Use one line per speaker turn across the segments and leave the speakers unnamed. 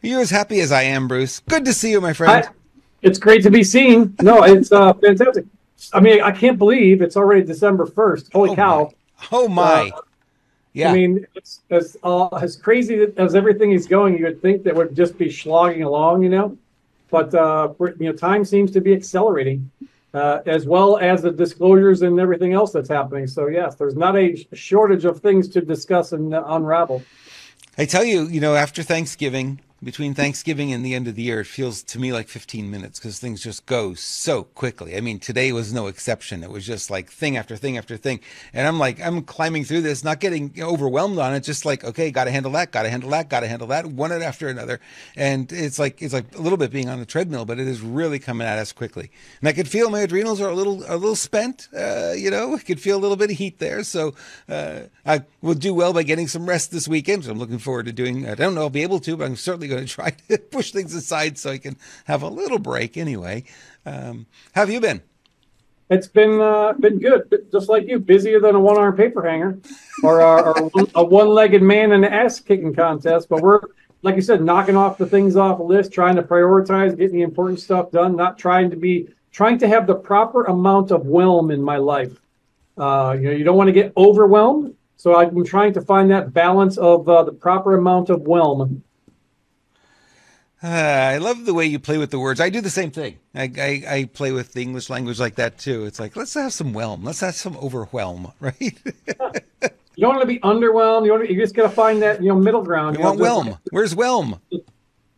You're as happy as I am, Bruce. Good to see you, my friend.
It's great to be seen. No, it's fantastic. I mean, I can't believe it's already December 1st. Holy
Oh my.
cow.
Oh
Uh,
my.
I
Yeah.
mean, it's as crazy as everything is going, you would think that would just be slogging along, But time seems to be accelerating, as well as the disclosures and everything else that's happening. So yes, there's not a shortage of things to discuss and unravel.
I tell you, after Thanksgiving, between Thanksgiving and the end of the year, it feels to me like 15 minutes because things just go so quickly. I mean, today was no exception. It was just like thing after thing after thing. And I'm climbing through this, not getting overwhelmed on it, just like, okay, got to handle that, got to handle that, got to handle that, one after another. And it's like a little bit being on the treadmill, but it is really coming at us quickly. And I could feel my adrenals are a little spent, I could feel a little bit of heat there. So I will do well by getting some rest this weekend. So I'm looking forward to doing, I don't know if I'll be able to, but I'm certainly going to try to push things aside so I can have a little break anyway. How have you been?
It's been good, just like you, busier than a one-arm paper hanger, or a one-legged man in an ass-kicking contest. But we're, like you said, knocking off the things off the list, trying to prioritize, getting the important stuff done, not trying to have the proper amount of whelm in my life. You don't want to get overwhelmed, so I'm trying to find that balance of the proper amount of whelm.
I love the way you play with the words. I do the same thing. I play with the English language like that too. It's like, let's have some whelm. Let's have some overwhelm, right?
You don't want to be underwhelmed. You just got to find that middle ground.
We want whelm. Where's whelm?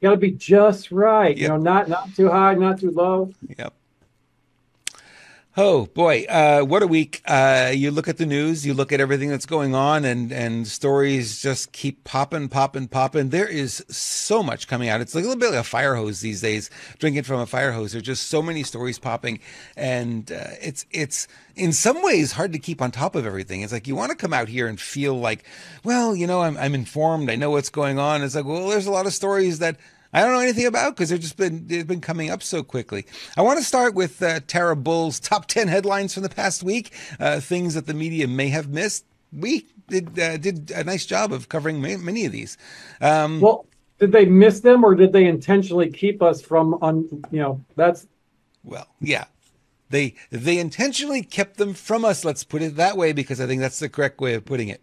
Got to be just right.
Yep.
Not too high, not too low.
Yep. Oh boy, what a week. You look at the news, you look at everything that's going on, and stories just keep popping. There is so much coming out. It's like a little bit like a fire hose these days, drinking from a fire hose. There's just so many stories popping, and it's in some ways hard to keep on top of everything. It's like you want to come out here and feel like, well, I'm informed, I know what's going on. It's like, well, there's a lot of stories that I don't know anything about because they've been coming up so quickly. I want to start with Tara Bull's top 10 headlines from the past week, things that the media may have missed. We did a nice job of covering many of these.
Well, did they miss them or did they intentionally keep us from that's
well, yeah. They intentionally kept them from us. Let's put it that way because I think that's the correct way of putting it.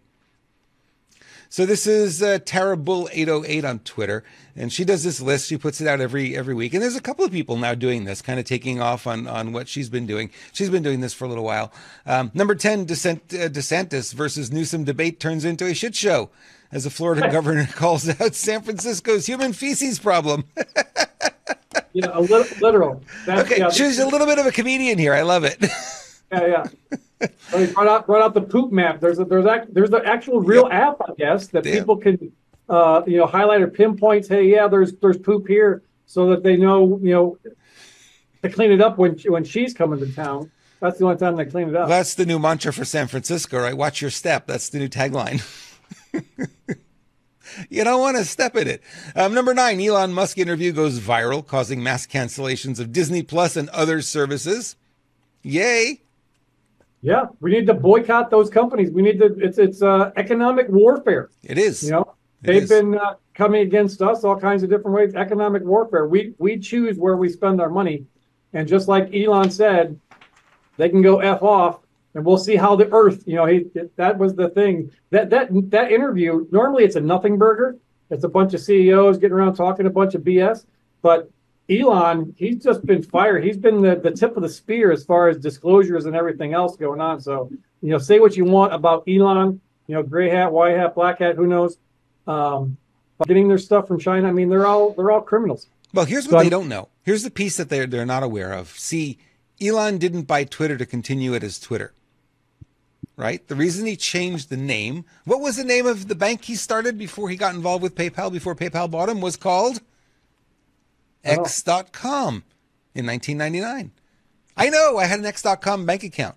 So this is Tara Bull 808 on Twitter, and she does this list. She puts it out every week, and there's a couple of people now doing this, kind of taking off on what she's been doing. She's been doing this for a little while. Number 10, DeSantis versus Newsom debate turns into a shit show as the Florida governor calls out San Francisco's human feces problem.
a literal.
Okay, she's a little bit of a comedian here. I love it.
Yeah. So he brought out the poop map. There's the actual real app, I guess, that people can highlight or pinpoint. Hey, yeah, there's poop here, so that they know to clean it up when she's coming to town. That's the only time they clean it up.
That's the new mantra for San Francisco, right? Watch your step. That's the new tagline. You don't want to step in it. Number 9, Elon Musk interview goes viral, causing mass cancellations of Disney Plus and other services. Yay.
Yeah, we need to boycott those companies. We need to. It's economic warfare.
It is.
They've been coming against us all kinds of different ways. Economic warfare. We choose where we spend our money, and just like Elon said, they can go f off, and we'll see how the Earth. That was the thing. That interview. Normally, it's a nothing burger. It's a bunch of CEOs getting around talking a bunch of BS, but Elon, he's just been fired. He's been the tip of the spear as far as disclosures and everything else going on. So, say what you want about Elon, gray hat, white hat, black hat, who knows? Getting their stuff from China. I mean, they're all criminals.
Well, here's what they don't know. Here's the piece that they're not aware of. See, Elon didn't buy Twitter to continue it as Twitter. Right? The reason he changed the name, what was the name of the bank he started before he got involved with PayPal, before PayPal bought him, was called X.com in 1999. I know, I had an X.com bank account.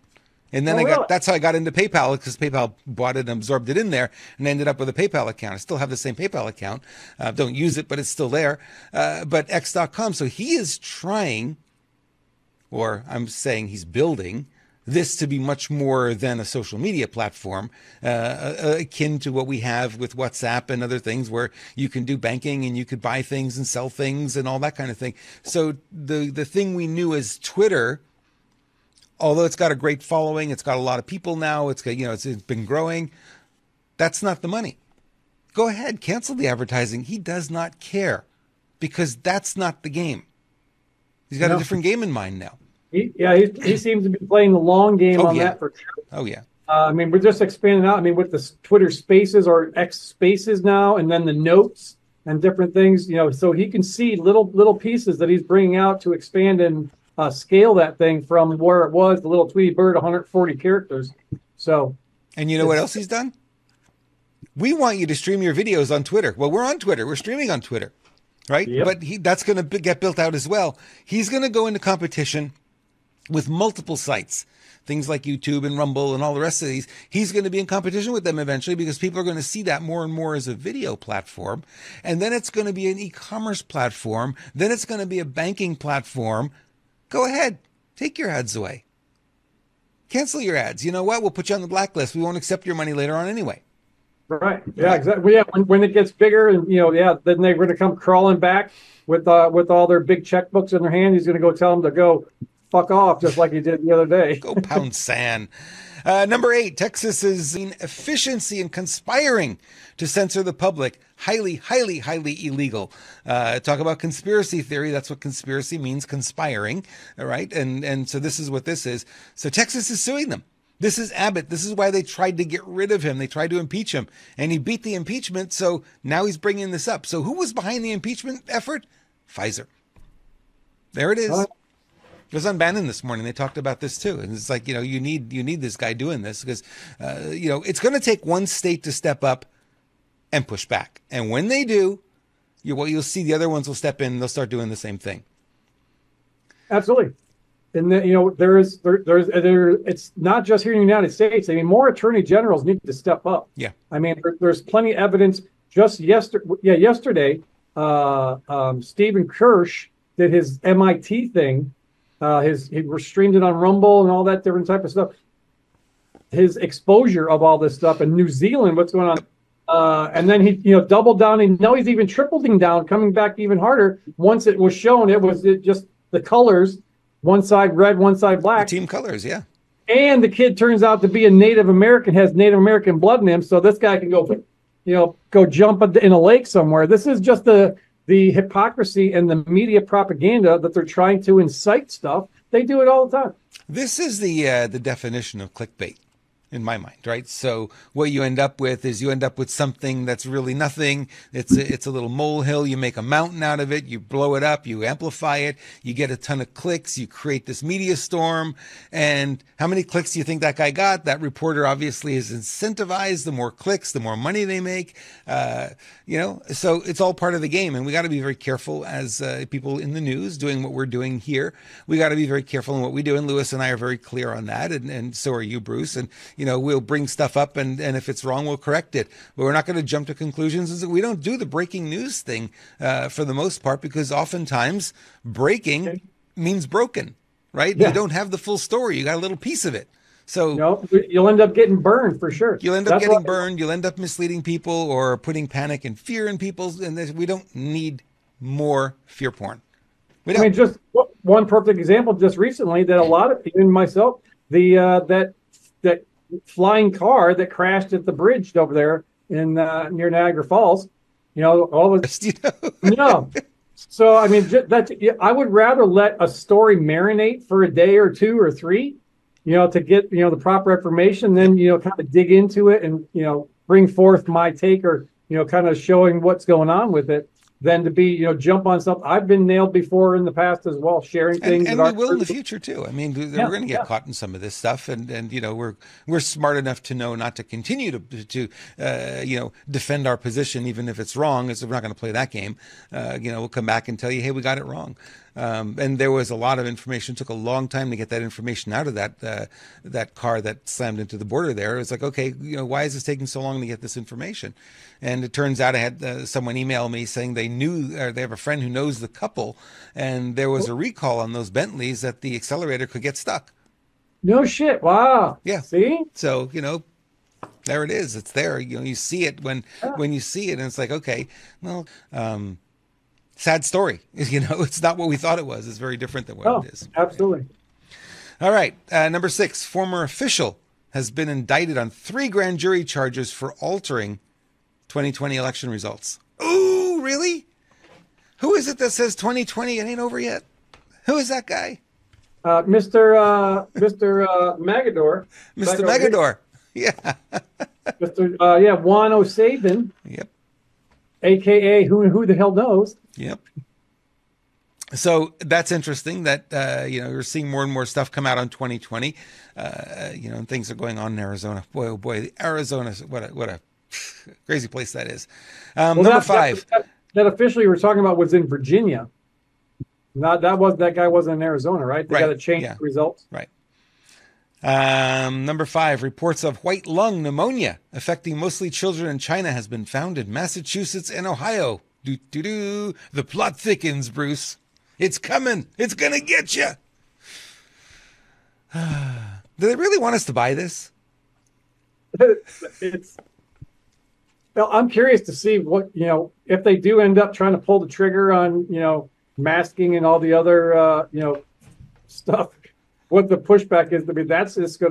And then that's how I got into PayPal, because PayPal bought it and absorbed it in there, and I ended up with a PayPal account. I still have the same PayPal account. Don't use it, but it's still there. But X.com. So he is trying, or I'm saying he's building, this to be much more than a social media platform, akin to what we have with WhatsApp and other things where you can do banking and you could buy things and sell things and all that kind of thing. So the thing we knew as Twitter, although it's got a great following, it's got a lot of people now, it's got, it's been growing. That's not the money. Go ahead, cancel the advertising. He does not care because that's not the game. He's got a different game in mind now.
He seems to be playing the long game on that for sure.
Oh, yeah.
I mean, we're just expanding out. I mean, with the Twitter Spaces or X Spaces now, and then the notes and different things, so he can see little pieces that he's bringing out to expand and scale that thing from where it was, the little Tweety Bird, 140 characters. So,
and you know what else he's done? We want you to stream your videos on Twitter. Well, we're on Twitter. We're streaming on Twitter, right? Yep. But that's going to get built out as well. He's going to go into competition with multiple sites, things like YouTube and Rumble and all the rest of these. He's going to be in competition with them eventually because people are going to see that more and more as a video platform. And then it's going to be an e-commerce platform. Then it's going to be a banking platform. Go ahead. Take your ads away. Cancel your ads. You know what? We'll put you on the blacklist. We won't accept your money later on anyway.
Right. Yeah, exactly. Yeah, when it gets bigger and, then they're going to come crawling back with all their big checkbooks in their hand. He's going to go tell them to go fuck off, just like he did the other day.
Go pound sand. Number 8, Texas is in efficiency and conspiring to censor the public. Highly, highly, highly illegal. Talk about conspiracy theory. That's what conspiracy means, conspiring. All right. And so this is what this is. So Texas is suing them. This is Abbott. This is why they tried to get rid of him. They tried to impeach him, and he beat the impeachment. So now he's bringing this up. So who was behind the impeachment effort? Pfizer. There it is. It was on Bannon this morning. They talked about this too. And it's like, you need this guy doing this because, it's going to take one state to step up and push back. And when they do, you'll see the other ones will step in and they'll start doing the same thing.
Absolutely. And there's it's not just here in the United States. I mean, more attorney generals need to step up.
Yeah. I
mean, there's plenty of evidence. Just yesterday, Stephen Kirsch did his MIT thing. He streamed it on Rumble and all that different type of stuff. His exposure of all this stuff in New Zealand, what's going on, and then he doubled down. And now he's even tripling down, coming back even harder. Once it was shown, it was just the colors. One side red, one side black.
The team colors, yeah.
And the kid turns out to be a Native American, has Native American blood in him, so this guy can go jump in a lake somewhere. This is just the hypocrisy and the media propaganda that they're trying to incite stuff. They do it all the time.
This is the definition of clickbait in my mind, right? So what you end up with is something that's really nothing. It's a little molehill. You make a mountain out of it. You blow it up. You amplify it. You get a ton of clicks. You create this media storm. And how many clicks do you think that guy got? That reporter obviously is incentivized. The more clicks, the more money they make. So it's all part of the game. And we got to be very careful as people in the news doing what we're doing here. We got to be very careful in what we do. And Lewis and I are very clear on that. And so are you, Bruce. And we'll bring stuff up and if it's wrong, we'll correct it. But we're not going to jump to conclusions. We don't do the breaking news thing for the most part because oftentimes breaking means broken, right? Yeah. You don't have the full story. You got a little piece of it. So
you'll end up getting burned for sure.
You'll end up getting burned. You'll end up misleading people or putting panic and fear in people. And we don't need more fear porn.
I mean, just one perfect example just recently that a lot of people, even myself, that flying car that crashed at the bridge over there in near Niagara Falls, all of So I mean, I would rather let a story marinate for a day or 2 or 3, to get the proper information, then kind of dig into it and bring forth my take or kind of showing what's going on with it. Than to be, jump on something. I've been nailed before in the past as well, sharing things.
And we will in the future too. I mean, we're going to get caught in some of this stuff, and we're smart enough to know not to continue to defend our position, even if it's wrong. As we're not going to play that game. We'll come back and tell you, hey, we got it wrong. And there was a lot of information. It took a long time to get that information out of that car that slammed into the border there. It was like, okay, why is this taking so long to get this information? And it turns out I had someone email me saying they have a friend who knows the couple, and there was a recall on those Bentleys that the accelerator could get stuck.
No shit. Wow.
Yeah.
See?
So, there it is. It's there. You see it
Yeah.
when you see it, and it's like, okay, well, sad story. It's not what we thought it was. It's very different than what it
Oh,
is.
absolutely.
All right. Number 6, former official has been indicted on 3 grand jury charges for altering 2020 election results. Ooh, really? Who is it that says 2020 it ain't over yet? Who is that guy?
Mr. Magador.
Mr. Megador. Yeah.
Mr. Juan O'Sabin,
Yep.
aka who the hell knows?
Yep. So that's interesting that, you're seeing more and more stuff come out on 2020, and things are going on in Arizona. Boy, oh boy, Arizona, what a crazy place that is.
Well,
Number 5.
that officially we're talking about was in Virginia. Not that guy wasn't in Arizona, right? They got to change the results.
Right. Number 5, reports of white lung pneumonia affecting mostly children in China has been found in Massachusetts and Ohio. The plot thickens, Bruce. It's coming. It's going to get you. Do they really want us to buy this?
Well, I'm curious to see what, if they do end up trying to pull the trigger on, masking and all the other, stuff, what the pushback is. I mean, that's just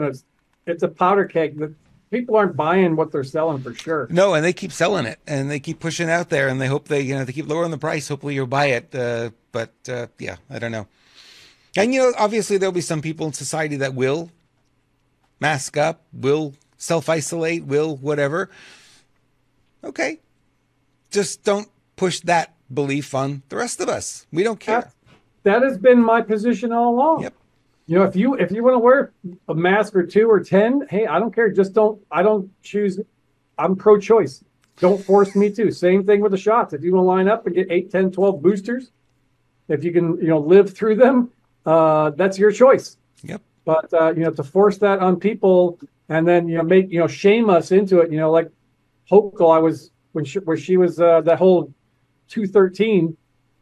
it's a powder keg that people aren't buying what they're selling for sure.
No, and they keep selling it and they keep pushing out there and they hope they keep lowering the price. Hopefully you'll buy it. But I don't know. And, obviously there'll be some people in society that will mask up, will self-isolate, will whatever. Okay. Just don't push that belief on the rest of us. We don't care.
That has been my position all along.
Yep.
If you want to wear a mask or 2 or 10, hey, I don't care. Just I don't choose. I'm pro-choice. Don't force me to. Same thing with the shots. If you want to line up and get 8, 10, 12 boosters, if you can, live through them, that's your choice.
Yep.
But, to force that on people and then, make, shame us into it, like Hochul, where she was that whole 213,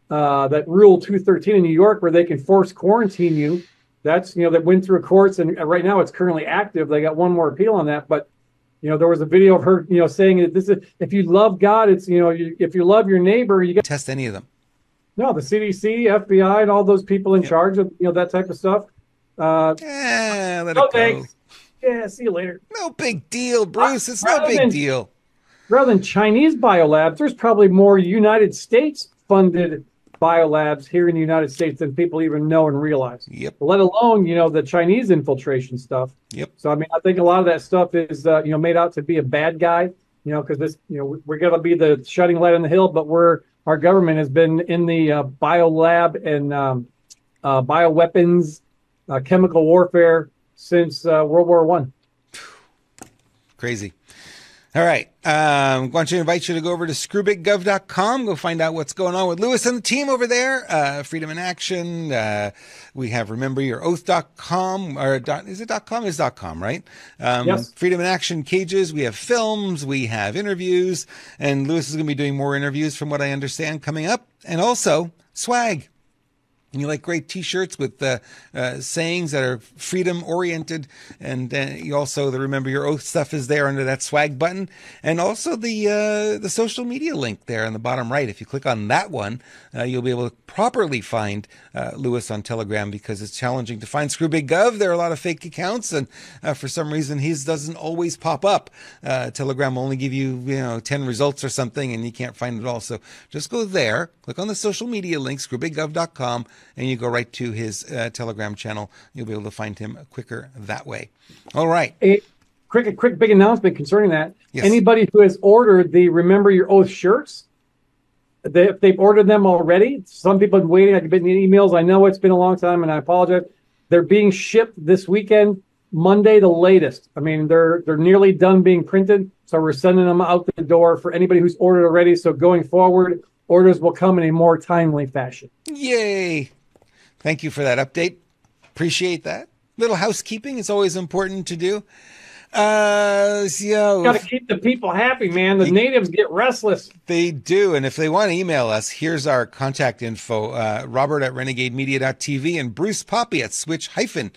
that rule 213 in New York, where they can force quarantine you. That's, that went through courts, and right now it's currently active. They got one more appeal on that, but there was a video of her, saying that this is, if you love God, it's, if you love your neighbor, you got
test any of them.
No, the CDC, FBI, and all those people in charge of that type of stuff.
Let it go.
Thanks. Yeah, see you later.
No big deal, Bruce. It's no big deal.
Rather than Chinese biolabs, there's probably more United States funded biolabs here in the United States than people even know and realize.
Yep.
Let alone, the Chinese infiltration stuff.
Yep.
So, I think a lot of that stuff is, made out to be a bad guy, because this, we're going to be the shining light on the hill, but our government has been in the biolab and bioweapons, chemical warfare since World War One.
Crazy. All right. I want to invite you to go over to screwbiggov.com. Go find out what's going on with Lewis and the team over there. Freedom in Action. We have rememberyouroath.com, or is it .com? It's .com, right?
Yes.
Freedom in Action cages. We have films. We have interviews. And Lewis is going to be doing more interviews from what I understand coming up. And also swag. And you like great T-shirts with sayings that are freedom-oriented, and you also the Remember Your Oath stuff is there under that swag button, and also the social media link there on the bottom right. If you click on that one, you'll be able to properly find Lewis on Telegram, because it's challenging to find ScrewBigGov. There are a lot of fake accounts, and for some reason his doesn't always pop up. Telegram will only give you 10 results or something, and you can't find it all. So just go there, click on the social media link, screwbiggov.com. And you go right to his Telegram channel. You'll be able to find him quicker that way. All right.
A quick big announcement concerning that.
Yes.
Anybody who has ordered the Remember Your Oath shirts, if they've ordered them already, some people have been waiting. I've been getting emails. I know it's been a long time, and I apologize. They're being shipped this weekend, Monday the latest. They're nearly done being printed, so we're sending them out the door for anybody who's ordered already. So going forward, orders will come in a more timely fashion.
Yay. Thank you for that update. Appreciate that. Little housekeeping is always important to do.
Got to keep the people happy, man. The natives get restless.
They do. And if they want to email us, here's our contact info, Robert at renegademedia.tv and Bruce Poppy at switch-usa.com.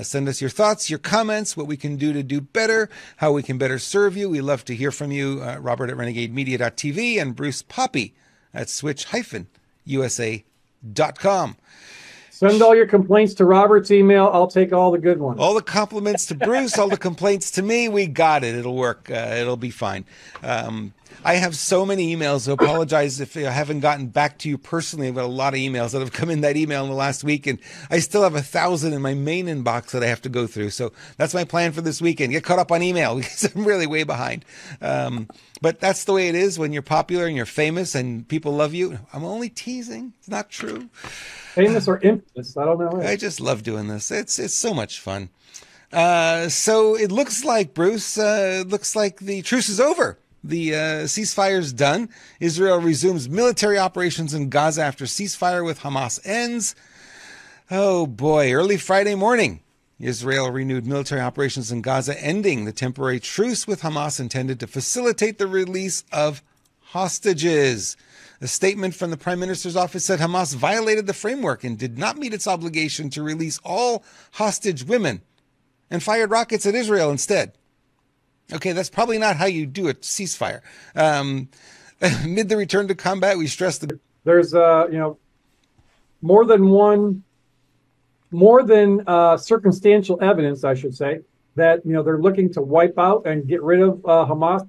Send us your thoughts, your comments, what we can do to do better, how we can better serve you. We love to hear from you, Robert at renegademedia.tv and Bruce Poppy at switch-usa.com.
Send all your complaints to Robert's email. I'll take all the good ones.
All the compliments to Bruce, all the complaints to me. We got it. It'll work. It'll be fine. I have so many emails. So apologize if I haven't gotten back to you personally. I've got a lot of emails that have come in that email in the last week, and I still have 1,000 in my main inbox that I have to go through. So that's my plan for this weekend. Get caught up on email because I'm really way behind. But that's the way it is when you're popular and you're famous and people love you. I'm only teasing. It's not true.
Famous or infamous? I don't know.
I just love doing this. It's so much fun. So it looks like, Bruce, looks like the truce is over. The ceasefire's done. Israel resumes military operations in Gaza after ceasefire with Hamas ends. Oh boy, early Friday morning, Israel renewed military operations in Gaza, ending the temporary truce with Hamas intended to facilitate the release of hostages. A statement from the Prime Minister's office said Hamas violated the framework and did not meet its obligation to release all hostage women and fired rockets at Israel instead. Okay, that's probably not how you do a ceasefire. Amid the return to combat, we stressed that
there's more than circumstantial evidence, I should say, that they're looking to wipe out and get rid of Hamas.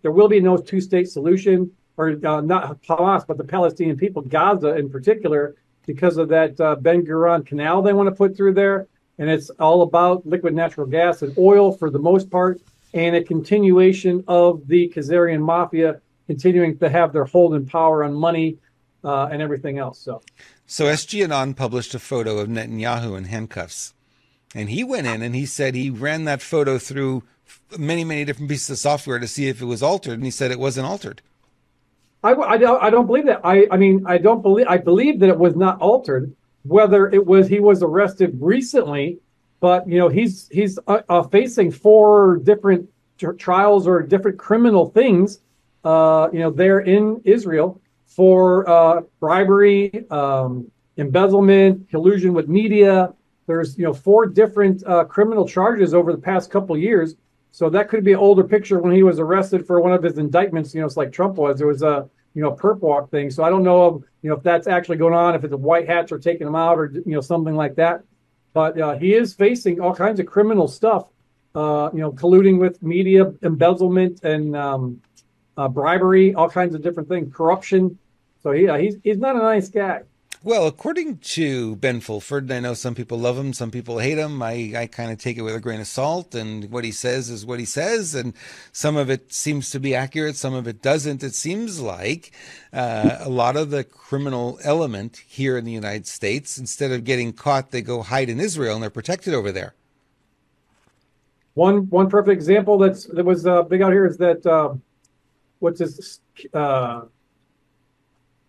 There will be no two-state solution. Or not Hamas, but the Palestinian people, Gaza in particular, because of that Ben Gurion Canal they want to put through there. And it's all about liquid natural gas and oil for the most part, and a continuation of the Khazarian mafia continuing to have their hold and power on money and everything else. So
SG Anon published a photo of Netanyahu in handcuffs. And he went in and he said he ran that photo through many, many different pieces of software to see if it was altered. And he said it wasn't altered.
I don't believe that. I believe that it was not altered. Whether it was he was arrested recently, but he's facing 4 different trials or different criminal things, there in Israel for bribery, embezzlement, collusion with media. There's 4 different criminal charges over the past couple of years. So that could be an older picture when he was arrested for one of his indictments. It's like Trump was. There was a perp walk thing. So I don't know if that's actually going on, if it's the white hats are taking him out or something like that. But he is facing all kinds of criminal stuff. Colluding with media, embezzlement, and bribery, all kinds of different things, corruption. So he's not a nice guy.
Well, according to Ben Fulford, I know some people love him, some people hate him. I kind of take it with a grain of salt, and what he says is what he says, and some of it seems to be accurate, some of it doesn't. It seems like a lot of the criminal element here in the United States, instead of getting caught, they go hide in Israel, and they're protected over there.
One perfect example that was big out here is that what's this?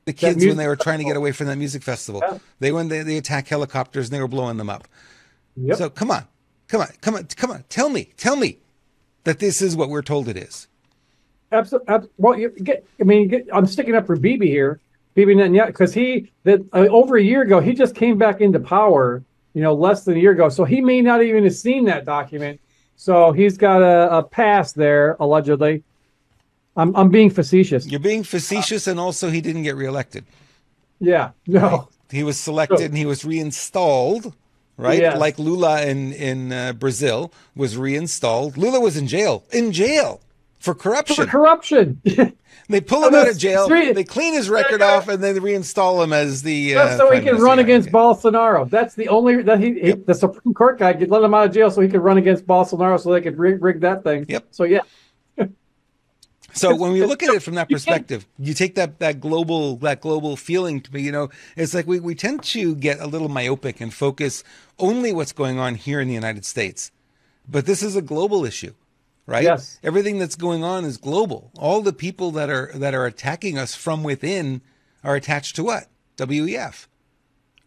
The kids, when they were trying to get away from that music festival, they attack helicopters and they were blowing them up.
Yep.
So come on. Tell me that this is what we're told it is.
Absolutely. Well, I'm sticking up for Bibi here, Bibi Netanyahu, because over a year ago he just came back into power. Less than a year ago, so he may not even have seen that document. So he's got a pass there, allegedly. I'm being facetious.
You're being facetious, and also he didn't get reelected.
Yeah, no.
Right? He was selected and he was reinstalled, right? Yes. Like Lula in Brazil was reinstalled. Lula was in jail for corruption. They pull him out of jail, they clean his record off, and then they reinstall him as the
so he can run against Bolsonaro. That's the only that the Supreme Court guy could let him out of jail so he could run against Bolsonaro, so they could rig that thing.
Yep.
So yeah.
So when we look at it from that perspective, you take that global feeling to me, it's like we tend to get a little myopic and focus only what's going on here in the United States. But this is a global issue, right?
Yes.
Everything that's going on is global. All the people that are attacking us from within are attached to what? WEF,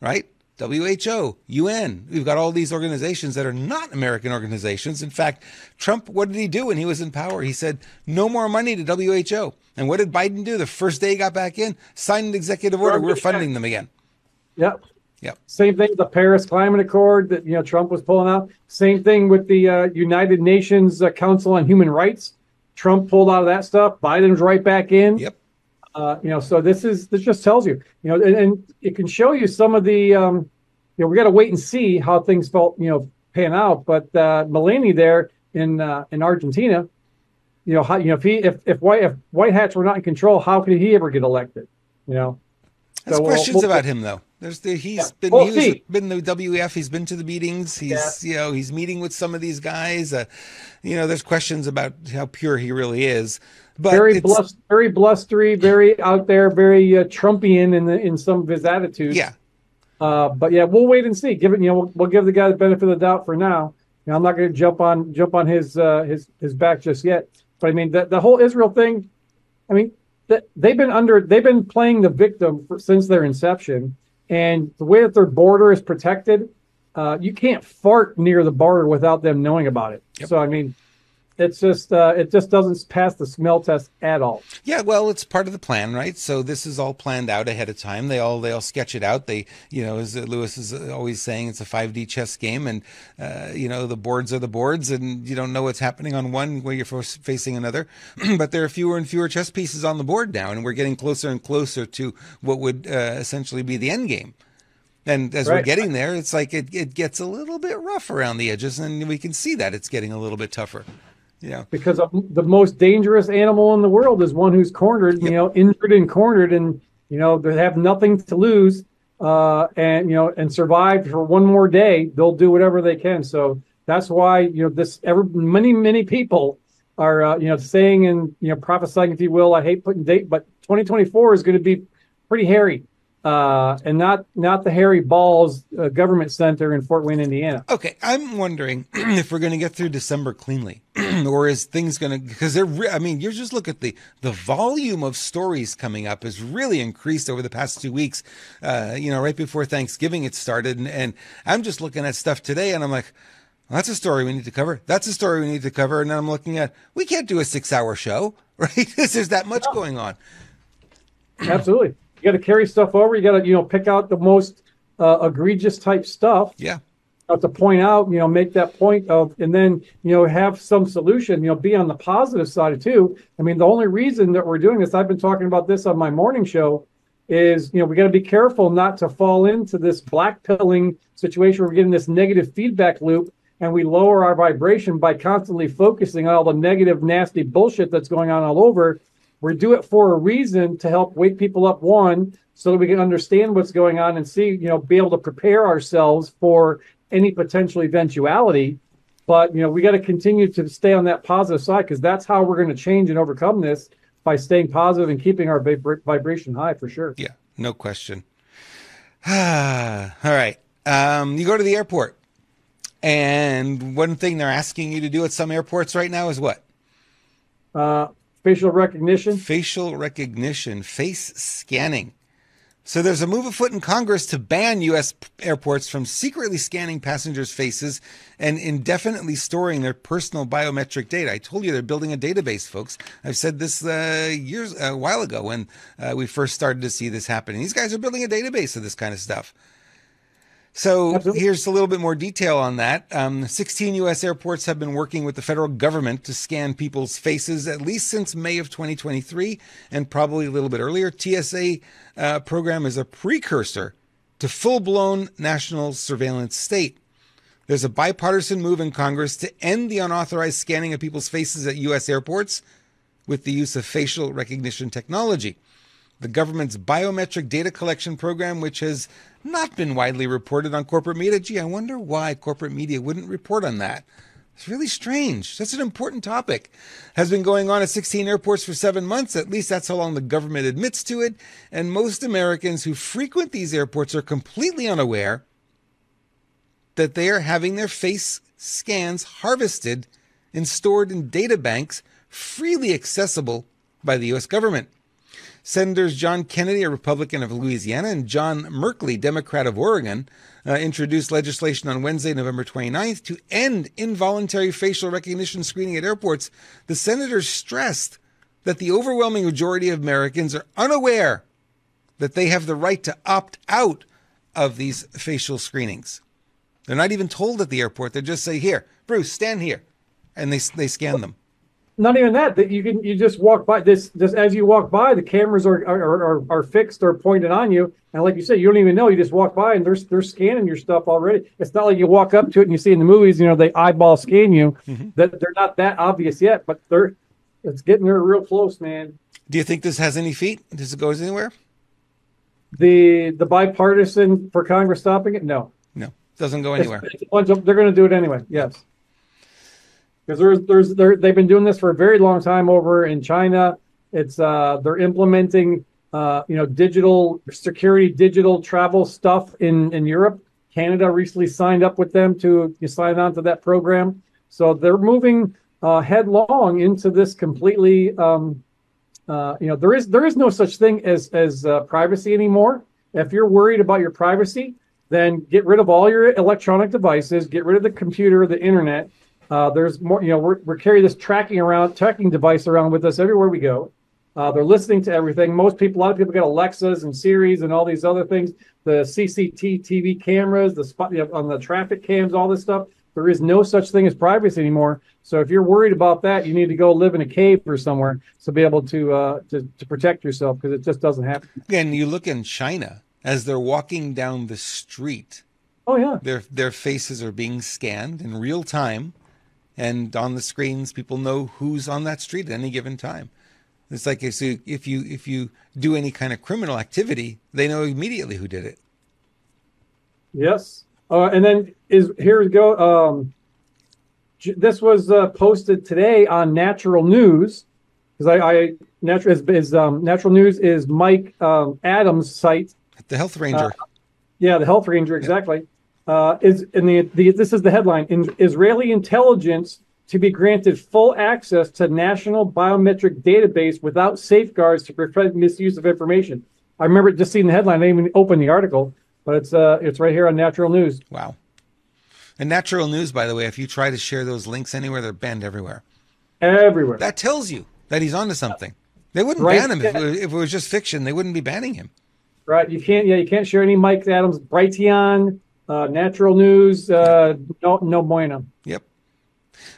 right? WHO, UN. We've got all these organizations that are not American organizations. In fact, Trump, what did he do when he was in power? He said, no more money to WHO. And what did Biden do? The first day he got back in, signed an executive order. We're funding them again.
Yep.
Yep.
Same thing with the Paris Climate Accord that Trump was pulling out. Same thing with the United Nations Council on Human Rights. Trump pulled out of that stuff. Biden's right back in.
Yep.
So this just tells you, and it can show you some of the, we got to wait and see how things felt, pan out. But Melania there in Argentina, if white hats were not in control, how could he ever get elected?
There's questions about him though. He's been the WEF. He's been to the meetings. He's meeting with some of these guys. There's questions about how pure he really is. But
very blustery, very out there, very Trumpian in some of his attitudes.
Yeah.
But we'll wait and see. We'll give the guy the benefit of the doubt for now. I'm not going to jump on his back just yet. But I mean, the whole Israel thing. I mean, they've been playing the victim since their inception, and the way that their border is protected, you can't fart near the border without them knowing about it. Yep. So I mean, it just doesn't pass the smell test at all. Yeah,
well, it's part of the plan, right? So this is all planned out ahead of time. They all sketch it out. They, as Lewis is always saying, it's a 5D chess game, and the boards are the boards, and you don't know what's happening on one where you're facing another. But there are fewer and fewer chess pieces on the board now, and we're getting closer and closer to what would essentially be the end game. And as we're getting there, it's like it gets a little bit rough around the edges, and we can see that it's getting a little bit tougher. Yeah, because
the most dangerous animal in the world is one who's cornered, injured and cornered, and they have nothing to lose, and survive for one more day. They'll do whatever they can. So that's why many people are saying and prophesying, if you will. I hate putting date, but 2024 is going to be pretty hairy. And not the Harry Balls Government Center in Fort Wayne, Indiana.
Okay, I'm wondering if we're going to get through December cleanly, or is things going to, because you just look at the volume of stories coming up has really increased over the past 2 weeks. Right before Thanksgiving it started, and I'm just looking at stuff today, and I'm like, well, that's a story we need to cover. That's a story we need to cover, and then I'm looking at, we can't do a 6-hour show, right? There's that much going on.
Absolutely. You got to carry stuff over. You got to, pick out the most egregious type stuff.
Yeah.
To point out, make that point of, and then, have some solution, be on the positive side too. I mean, the only reason that we're doing this, I've been talking about this on my morning show, is, we got to be careful not to fall into this blackpilling situation where we're getting this negative feedback loop, and we lower our vibration by constantly focusing on all the negative, nasty bullshit that's going on all over. We do it for a reason, to help wake people up, one, so that we can understand what's going on and see, be able to prepare ourselves for any potential eventuality. But, we got to continue to stay on that positive side, because that's how we're going to change and overcome this, by staying positive and keeping our vibration high, for sure.
Yeah, no question. All right. You go to the airport, and one thing they're asking you to do at some airports right now is what?
Facial recognition.
Facial recognition, face scanning. So there's a move afoot in Congress to ban U.S. airports from secretly scanning passengers' faces and indefinitely storing their personal biometric data. I told you they're building a database, folks. I've said this a while ago when we first started to see this happening. These guys are building a database of this kind of stuff. So here's a little bit more detail on that. 16 U.S. airports have been working with the federal government to scan people's faces at least since May of 2023, and probably a little bit earlier. TSA program is a precursor to full-blown national surveillance state. There's a bipartisan move in Congress to end the unauthorized scanning of people's faces at U.S. airports with the use of facial recognition technology. The government's biometric data collection program, which has not been widely reported on corporate media. Gee, I wonder why corporate media wouldn't report on that. It's really strange. Such an important topic. Has been going on at 16 airports for 7 months. At least that's how long the government admits to it. And most Americans who frequent these airports are completely unaware that they are having their face scans harvested and stored in data banks freely accessible by the U.S. government. Senators John Kennedy, a Republican of Louisiana, and John Merkley, Democrat of Oregon, introduced legislation on Wednesday, November 29th, to end involuntary facial recognition screening at airports. The senators stressed that the overwhelming majority of Americans are unaware that they have the right to opt out of these facial screenings. They're not even told at the airport. They just say, here, Bruce, stand here. And they scan them.
Not even that you just walk by this as you walk by, the cameras are fixed or pointed on you, and like you said, you don't even know. You just walk by and they're scanning your stuff already. It's not like you walk up to it and you see in the movies, they eyeball scan you. That they're not that obvious yet, but it's getting there real close, man.
Do you think this has any feet? Does it go anywhere?
The bipartisan for Congress stopping it? No,
doesn't go anywhere.
They're going to do it anyway. Yes. Because they've been doing this for a very long time over in China. It's they're implementing digital security, digital travel stuff in Europe. Canada recently signed up with them to sign on to that program. So they're moving headlong into this completely. There is no such thing as privacy anymore. If you're worried about your privacy, then get rid of all your electronic devices. Get rid of the computer, the internet. There's more, we're carrying this tracking device around with us everywhere we go. They're listening to everything. A lot of people got Alexas and Siris and all these other things. The CCTV cameras, the spot on the traffic cams, all this stuff. There is no such thing as privacy anymore. So if you're worried about that, you need to go live in a cave or somewhere to be able to protect yourself, because it just doesn't happen.
Again, you look in China as they're walking down the street.
Oh yeah,
their faces are being scanned in real time. And on the screens, people know who's on that street at any given time. It's like if you do any kind of criminal activity, they know immediately who did it.
Yes, and then here we go. This was posted today on Natural News, because Natural News is Mike Adams' site.
The Health Ranger.
The Health Ranger, exactly. This is the headline: Israeli intelligence to be granted full access to national biometric database without safeguards to prevent misuse of information. I remember just seeing the headline. I didn't even open the article, but it's right here on Natural News.
Wow. And Natural News, by the way, if you try to share those links anywhere, they're banned everywhere.
Everywhere.
That tells you that he's onto something. They wouldn't ban him if it was just fiction. They wouldn't be banning him.
Right. You can't share any Mike Adams, Brighteon, Natural News, no bueno.
Yep.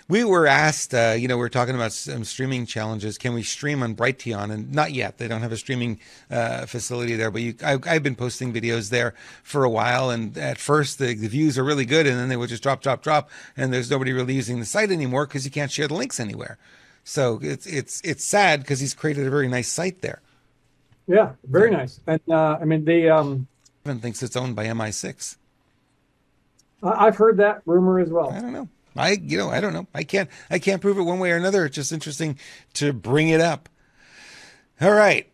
We were asked, we're talking about some streaming challenges. Can we stream on Brighteon? And not yet. They don't have a streaming facility there. But I've been posting videos there for a while. And at first, the views are really good. And then they would just drop. And there's nobody really using the site anymore because you can't share the links anywhere. So it's sad because he's created a very nice site there.
Yeah, very nice. And
Evan thinks it's owned by MI6.
I've heard that rumor as well.
I don't know. I don't know. I can't prove it one way or another. It's just interesting to bring it up. All right.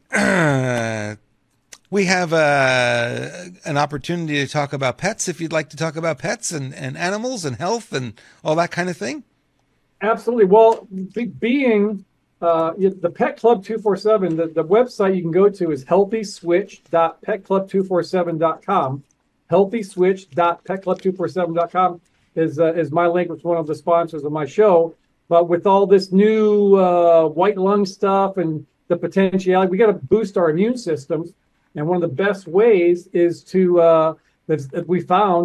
We have an opportunity to talk about pets. If you'd like to talk about pets and animals and health and all that kind of thing.
Absolutely. Well, being the Pet Club 247, the website you can go to is healthyswitch.petclub247.com. healthyswitch.petclub247.com is my link with one of the sponsors of my show. But with all this new white lung stuff and the potentiality, we got to boost our immune systems. And one of the best ways is to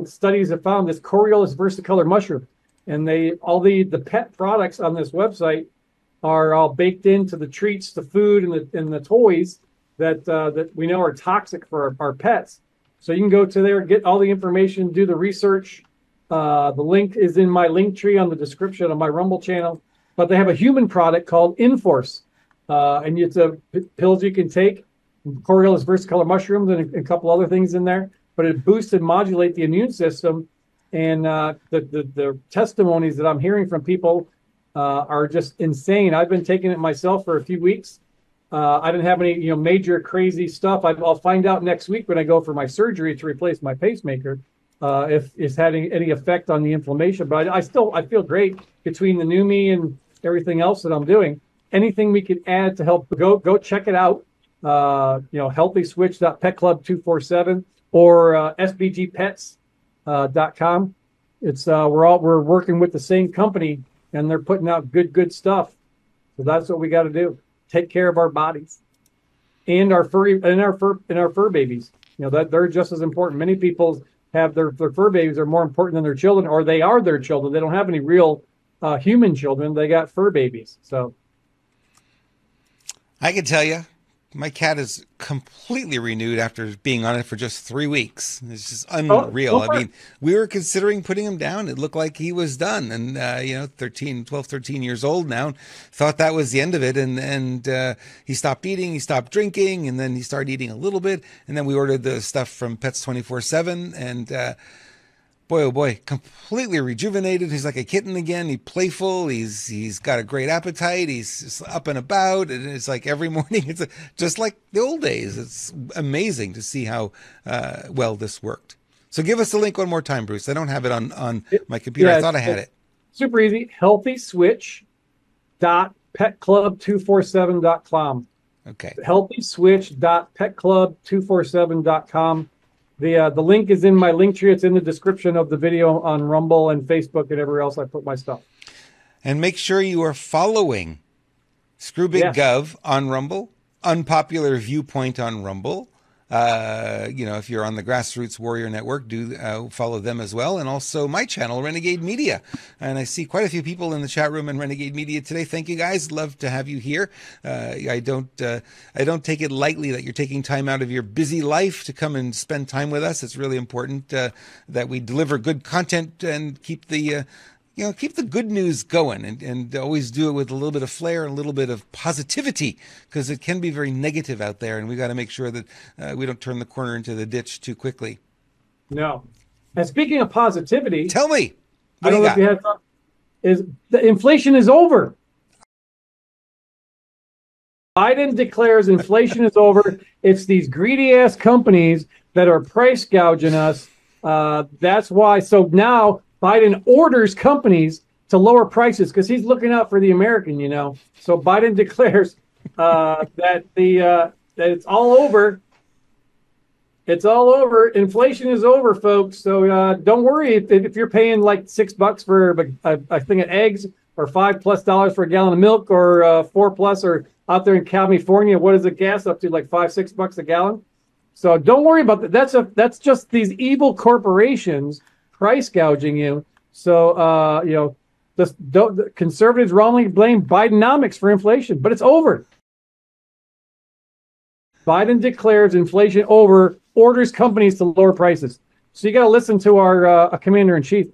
studies have found this Coriolis versicolor mushroom, and all the pet products on this website are all baked into the treats, the food, and the toys that we know are toxic for our pets. So you can go to there, get all the information, do the research. The link is in my link tree on the description of my Rumble channel. But they have a human product called Inforce, and it's pills you can take, Coriolis versicolor mushrooms, and a couple other things in there. But it boosts and modulates the immune system. And the testimonies that I'm hearing from people are just insane. I've been taking it myself for a few weeks. I didn't have any major crazy stuff. I'll find out next week when I go for my surgery to replace my pacemaker if it's having any effect on the inflammation. But I feel great between the Neumi and everything else that I'm doing. Anything we can add to help, go check it out. healthyswitch.petclub247 or sbgpets.com. It's we're working with the same company, and they're putting out good stuff. So that's what we got to do. Take care of our bodies and our fur babies. That they're just as important. Many people have their fur babies are more important than their children, or they are their children. They don't have any real human children. They got fur babies. So
I can tell you, my cat is completely renewed after being on it for just 3 weeks. It's just unreal. I mean, we were considering putting him down. It looked like he was done. And, 13 years old now, thought that was the end of it. And he stopped eating, he stopped drinking, and then he started eating a little bit. And then we ordered the stuff from Pets 24/7. And boy, oh boy, completely rejuvenated. He's like a kitten again. He's playful. He's got a great appetite. He's just up and about. And it's like every morning, it's just like the old days. It's amazing to see how well this worked. So give us the link one more time, Bruce. I don't have it on my computer. I thought I had it.
Super easy. healthyswitch.petclub247.com.
Okay.
healthyswitch.petclub247.com. The link is in my link tree. It's in the description of the video on Rumble and Facebook and everywhere else I put my stuff.
And make sure you are following Screw Big Gov on Rumble, Unpopular Viewpoint on Rumble. If you're on the Grassroots Warrior Network, do follow them as well. And also my channel, Renegade Media. And I see quite a few people in the chat room in Renegade Media today. Thank you, guys. Love to have you here. I don't take it lightly that you're taking time out of your busy life to come and spend time with us. It's really important that we deliver good content and keep the good news going and always do it with a little bit of flair and a little bit of positivity, because it can be very negative out there, and we got to make sure that we don't turn the corner into the ditch too quickly.
No. And speaking of positivity,
tell me,
I don't know if you had thought, is the inflation is over. Biden declares inflation is over. It's these greedy ass companies that are price gouging us. That's why. So now Biden orders companies to lower prices because he's looking out for the American, So Biden declares that it's all over. It's all over. Inflation is over, folks. So don't worry if you're paying like $6 for a thing of eggs, or $5+ for a gallon of milk, or $4+, or out there in California, what is the gas up to? Like $5-6 a gallon. So don't worry about that. That's just these evil corporations price gouging you. So, the conservatives wrongly blame Bidenomics for inflation, but it's over. Biden declares inflation over, orders companies to lower prices. So you got to listen to our commander-in-chief,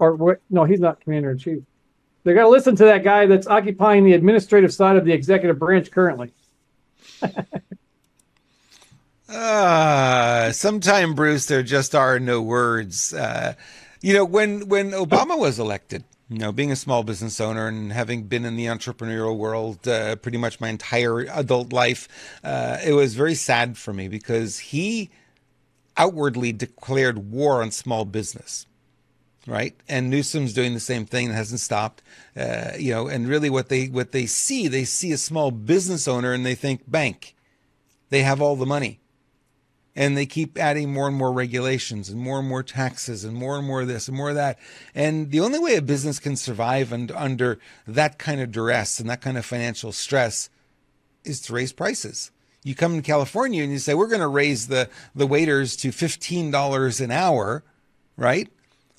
no, he's not commander-in-chief. They got to listen to that guy that's occupying the administrative side of the executive branch currently.
Sometime, Bruce, there just are no words. When Obama was elected, being a small business owner and having been in the entrepreneurial world pretty much my entire adult life, it was very sad for me because he outwardly declared war on small business, right? And Newsom's doing the same thing and hasn't stopped. And really what they see a small business owner and they think bank. They have all the money. And they keep adding more and more regulations and more taxes and more this and more of that. And the only way a business can survive under that kind of duress and that kind of financial stress is to raise prices. You come to California and you say, we're going to raise the waiters to $15 an hour, right?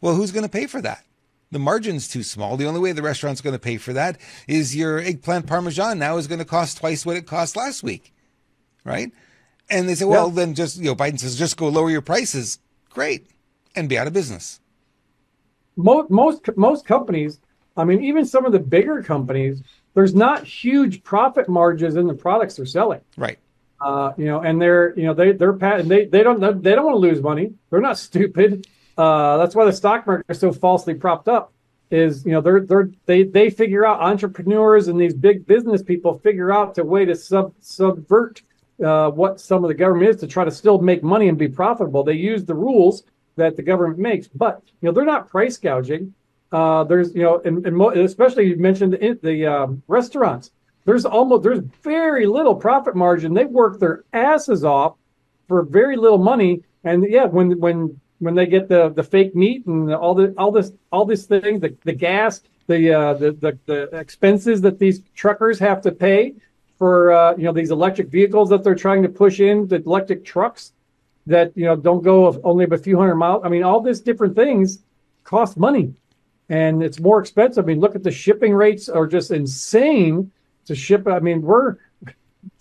Well, who's going to pay for that? The margin's too small. The only way the restaurant's going to pay for that is your eggplant parmesan now is going to cost twice what it cost last week, right? And they say, well, then just, Biden says, just go lower your prices. Great. And be out of business.
Most companies, I mean, even some of the bigger companies, there's not huge profit margins in the products they're selling.
Right.
And they're they don't want to lose money. They're not stupid. That's why the stock market is so falsely propped up. Is they figure out, entrepreneurs and these big business people figure out a way to subvert what some of the government is to try to still make money and be profitable. They use the rules that the government makes, but they're not price gouging. There's and especially you mentioned the restaurants. there's very little profit margin. They work their asses off for very little money. And yeah, when they get the fake meat and all this thing, the gas, the expenses that these truckers have to pay for these electric vehicles that they're trying to push in, the electric trucks that don't go only a few hundred miles. I mean, all these different things cost money, and it's more expensive. I mean, look at the shipping rates are just insane to ship. I mean,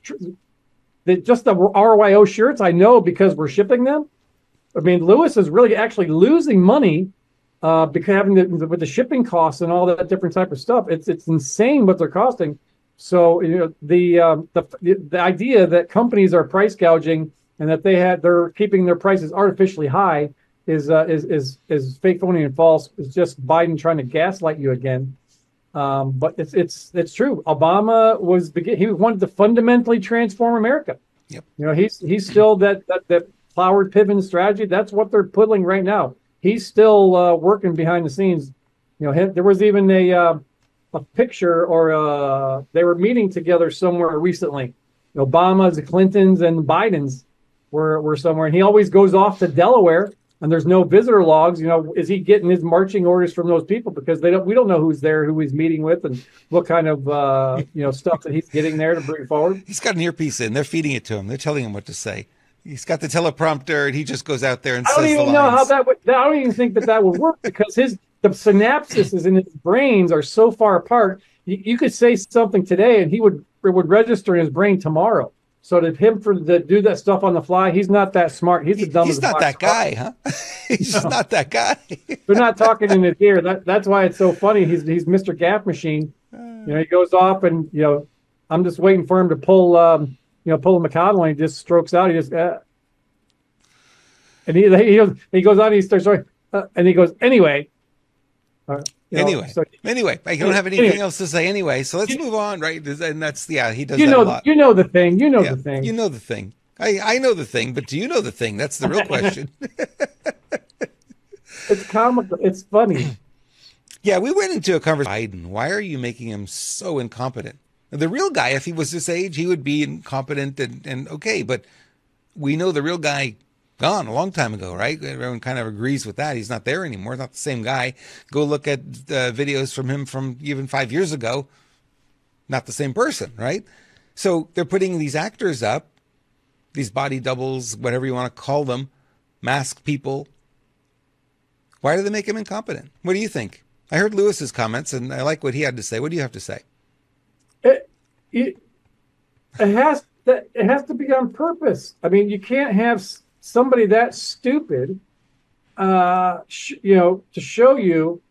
just the RYO shirts, I know because we're shipping them. I mean, Lewis is really actually losing money because having with the shipping costs and all that different type of stuff. It's insane what they're costing. So the idea that companies are price gouging and that they're keeping their prices artificially high is fake, phony, and false. It's just Biden trying to gaslight you again. But it's true. Obama he wanted to fundamentally transform America.
Yep.
He's still that Ploward Piven strategy. That's what they're pulling right now. He's still working behind the scenes. There was even a picture, or they were meeting together somewhere recently. Obama's, the Clintons, and Biden's were somewhere, and he always goes off to Delaware, and there's no visitor logs. Is he getting his marching orders from those people? Because we don't know who's there, who he's meeting with, and what kind of stuff that he's getting there to bring forward.
He's got an earpiece in. They're feeding it to him. They're telling him what to say. He's got the teleprompter, and he just goes out there and says the lines. I don't even know how that would. I don't even think that would work because the synapses in his brains are so far apart. You could say something today, and it would register in his brain tomorrow. So to do that stuff on the fly, he's not that smart. He's the dumbest. He's not that guy, huh? He's just not that guy.
They're not talking in his ear. That's why it's so funny. He's Mr. Gaff Machine. He goes off, and I'm just waiting for him to pull pull a McConnell, and he just strokes out. He just and he goes on. And he starts and he goes anyway.
Anyway, I don't have anything else to say anyway. So let's move on, right? And that's he does that a lot.
You know the thing. The thing.
You know the thing. I know the thing, but do you know the thing? That's the real question.
It's comical. It's funny.
Yeah, we went into a conversation. Biden, why are you making him so incompetent? The real guy, if he was this age, he would be incompetent and okay. But we know the real guy gone a long time ago, right? Everyone kind of agrees with that. He's not there anymore. Not the same guy. Go look at videos from him from even 5 years ago. Not the same person, right? So they're putting these actors up, these body doubles, whatever you want to call them, masked people. Why do they make him incompetent? What do you think? I heard Lewis's comments, and I like what he had to say. What do you have to say?
It has to be on purpose. I mean, you can't have somebody that stupid, to show you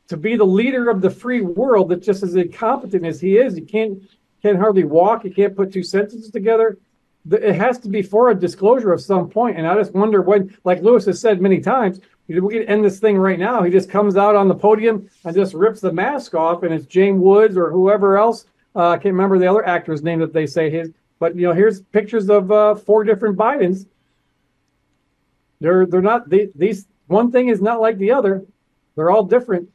to be the leader of the free world that just as incompetent as he is. He can't hardly walk. He can't put two sentences together. It has to be for a disclosure of some point. And I just wonder when, like Lewis has said many times, we can end this thing right now. He just comes out on the podium and just rips the mask off, and it's James Woods or whoever else. I can't remember the other actor's name that they say his. But here's pictures of 4 different Bidens. They're not these. One thing is not like the other. They're all different.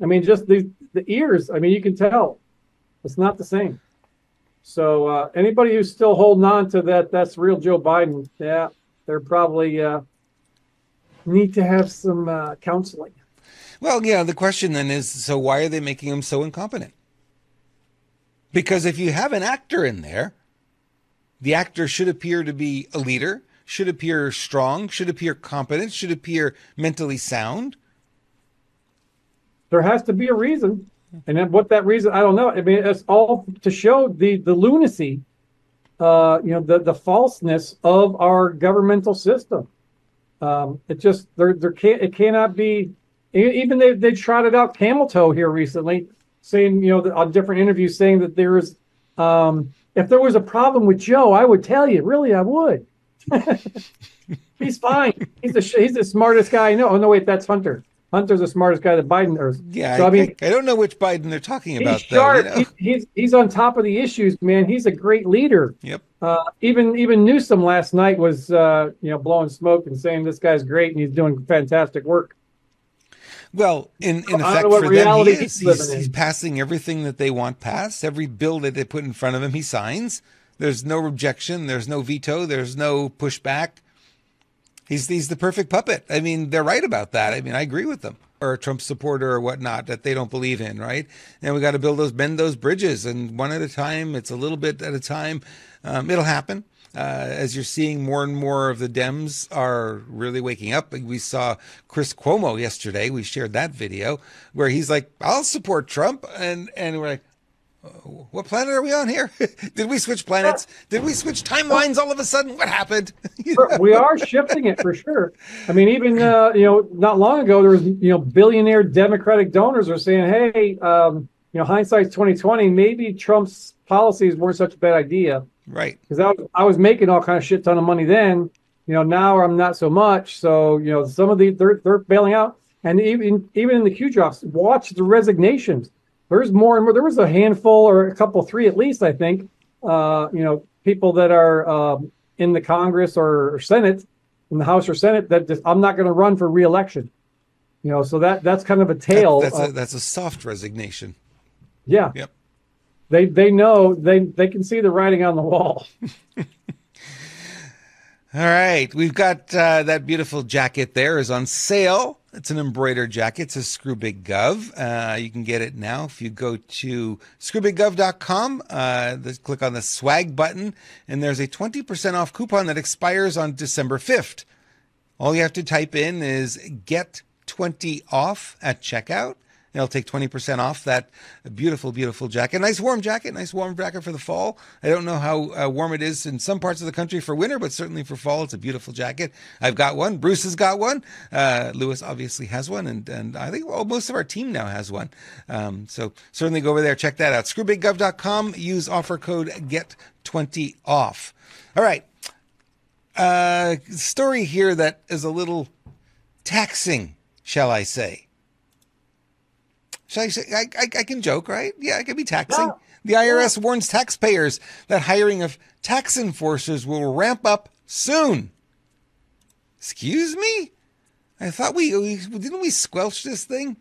I mean, just the ears. I mean, you can tell it's not the same. So anybody who's still holding on to that's real Joe Biden. Yeah, they're probably need to have some counseling.
Well, yeah. The question then is, so why are they making him so incompetent? Because if you have an actor in there, the actor should appear to be a leader, should appear strong, should appear competent, should appear mentally sound.
There has to be a reason. And then what that reason, I don't know. I mean, it's all to show the lunacy, the falseness of our governmental system. It just, it cannot be, even they trotted out camel toe here recently, saying, on different interviews, saying that there is, if there was a problem with Joe, I would tell you. Really, I would. He's fine. He's the smartest guy I know. Oh no, wait, that's Hunter. Hunter's the smartest guy that Biden knows.
Yeah, so, I don't know which Biden they're talking about.
He's sharp. He's on top of the issues, man. He's a great leader.
Yep.
Even Newsom last night was blowing smoke and saying this guy's great and he's doing fantastic work.
Well, in
I don't know
effect
what
for them, he
reality
is.
he's living
He's
in.
passing everything that they want passed. Every bill that they put in front of him, he signs. There's no objection. There's no veto. There's no pushback. He's the perfect puppet. I mean, they're right about that. I mean, I agree with them. Or a Trump supporter or whatnot that they don't believe in, right? And we got to bend those bridges, and one at a time. It's a little bit at a time. It'll happen. As you're seeing more and more of the Dems are really waking up. We saw Chris Cuomo yesterday. We shared that video where he's like, I'll support Trump. And we're like, what planet are we on here? Did we switch planets? Did we switch timelines all of a sudden? What happened?
We are shifting it for sure. I mean, even not long ago, there was billionaire Democratic donors are saying, "Hey, hindsight's 2020. Maybe Trump's policies weren't such a bad idea."
Right.
Because I was making all kind of shit ton of money then. Now I'm not so much. So some of they're bailing out, and even in the Q drops, watch the resignations. There's more and more. There was a handful or a couple, three at least, I think. People that are in the Congress or Senate, in the House or Senate, that just, I'm not going to run for re-election. So that's kind of a tale.
That's a soft resignation.
Yeah.
Yep.
They know they can see the writing on the wall.
All right, we've got that beautiful jacket there is on sale. It's an embroidered jacket. It says Screw Big Gov. You can get it now if you go to screwbiggov.com. Click on the swag button, and there's a 20% off coupon that expires on December 5th. All you have to type in is get 20 off at checkout. It'll take 20% off that beautiful, beautiful jacket. Nice warm jacket for the fall. I don't know how warm it is in some parts of the country for winter, but certainly for fall, it's a beautiful jacket. I've got one. Bruce has got one. Lewis obviously has one. And I think most of our team now has one. So certainly go over there, check that out. ScrewBigGov.com. Use offer code GET20 off. All right. Story here that is a little taxing, shall I say. Shall I say? I can joke, right? Yeah, it can be taxing.
Yeah.
The IRS warns taxpayers that hiring of tax enforcers will ramp up soon. Excuse me? I thought didn't we squelch this thing?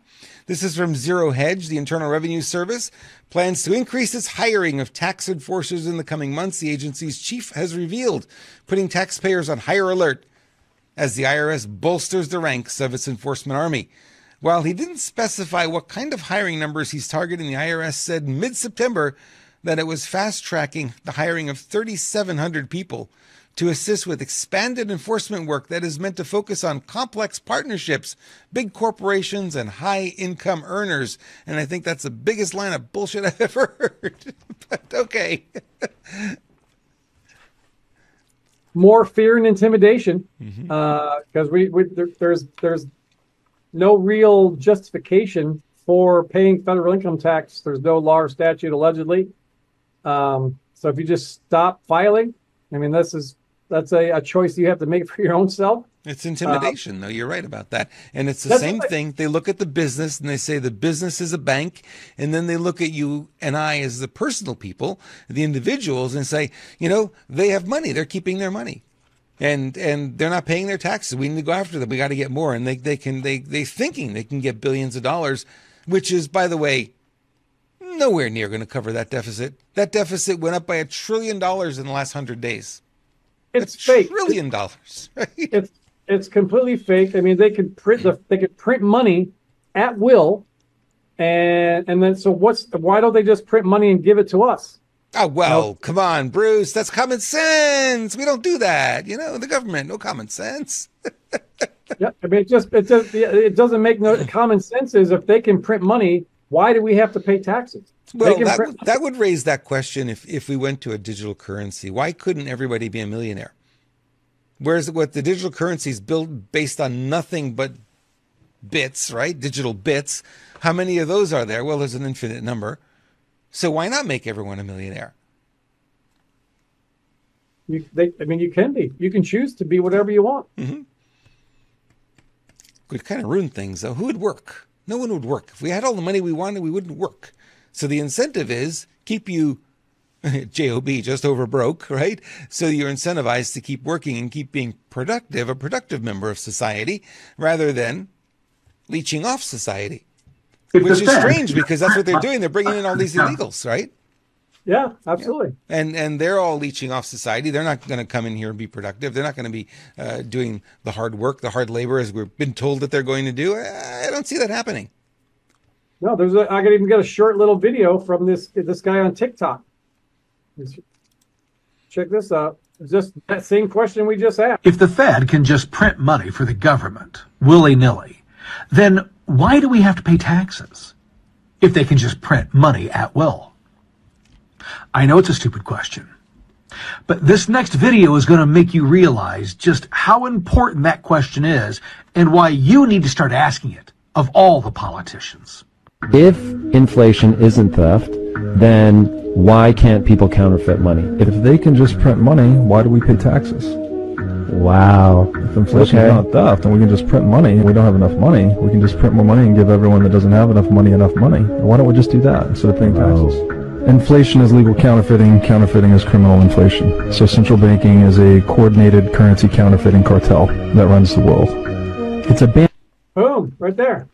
This is from Zero Hedge. The Internal Revenue Service plans to increase its hiring of tax enforcers in the coming months, the agency's chief has revealed, putting taxpayers on higher alert as the IRS bolsters the ranks of its enforcement army. While he didn't specify what kind of hiring numbers he's targeting, the IRS said mid-September that it was fast-tracking the hiring of 3,700 people to assist with expanded enforcement work that is meant to focus on complex partnerships, big corporations, and high-income earners. And I think that's the biggest line of bullshit I've ever heard. But okay.
More fear and intimidation, because there's no real justification for paying federal income tax. There's no law or statute allegedly. So if you just stop filing, I mean, that's a choice you have to make for your own self.
It's intimidation, though. You're right about that. And it's the same thing. They look at the business and they say the business is a bank. And then they look at you and I as the personal people, the individuals, and say, they have money. They're keeping their money. And they're not paying their taxes. We need to go after them. We got to get more. And they thinking they can get billions of dollars, which is, by the way, nowhere near going to cover that deficit. That deficit went up by $1 trillion in the last 100 days.
It's fake.
$1 trillion. Right?
It's completely fake. I mean, they could print money at will, and then so why don't they just print money and give it to us?
Oh, well, come on, Bruce. That's common sense. We don't do that. The government, no common sense.
Yeah, I mean, it doesn't make no common sense. Is if they can print money, why do we have to pay taxes?
Well, that would raise that question if we went to a digital currency. Why couldn't everybody be a millionaire? Whereas what the digital currency is built based on nothing but bits, right? Digital bits. How many of those are there? Well, there's an infinite number. So why not make everyone a millionaire?
You can be. You can choose to be whatever you want.
Mm-hmm. Could kind of ruin things, though. Who would work? No one would work. If we had all the money we wanted, we wouldn't work. So the incentive is keep you, JOB, just over broke, right? So you're incentivized to keep working and keep being productive, a productive member of society, rather than leeching off society,
If
which
the
is
Fed
strange because that's what they're doing. They're bringing in all these illegals, right?
Yeah, absolutely.
Yeah. And they're all leeching off society. They're not going to come in here and be productive. They're not going to be doing the hard work, the hard labor, as we've been told that they're going to do. I don't see that happening.
No, I could even get a short little video from this guy on TikTok. Check this out. It's just that same question we just asked.
If the Fed can just print money for the government, willy-nilly, then why do we have to pay taxes if they can just print money at will? I know it's a stupid question, but this next video is going to make you realize just how important that question is and why you need to start asking it of all the politicians.
If inflation isn't theft, then why can't people counterfeit money?
If they can just print money, why do we pay taxes?
Wow.
If inflation is not theft and we can just print money, we don't have enough money, we can just print more money and give everyone that doesn't have enough money. Why don't we just do that instead of paying taxes? Inflation is legal counterfeiting. Counterfeiting is criminal inflation. So central banking is a coordinated currency counterfeiting cartel that runs the world. It's a ban.
Boom, right there.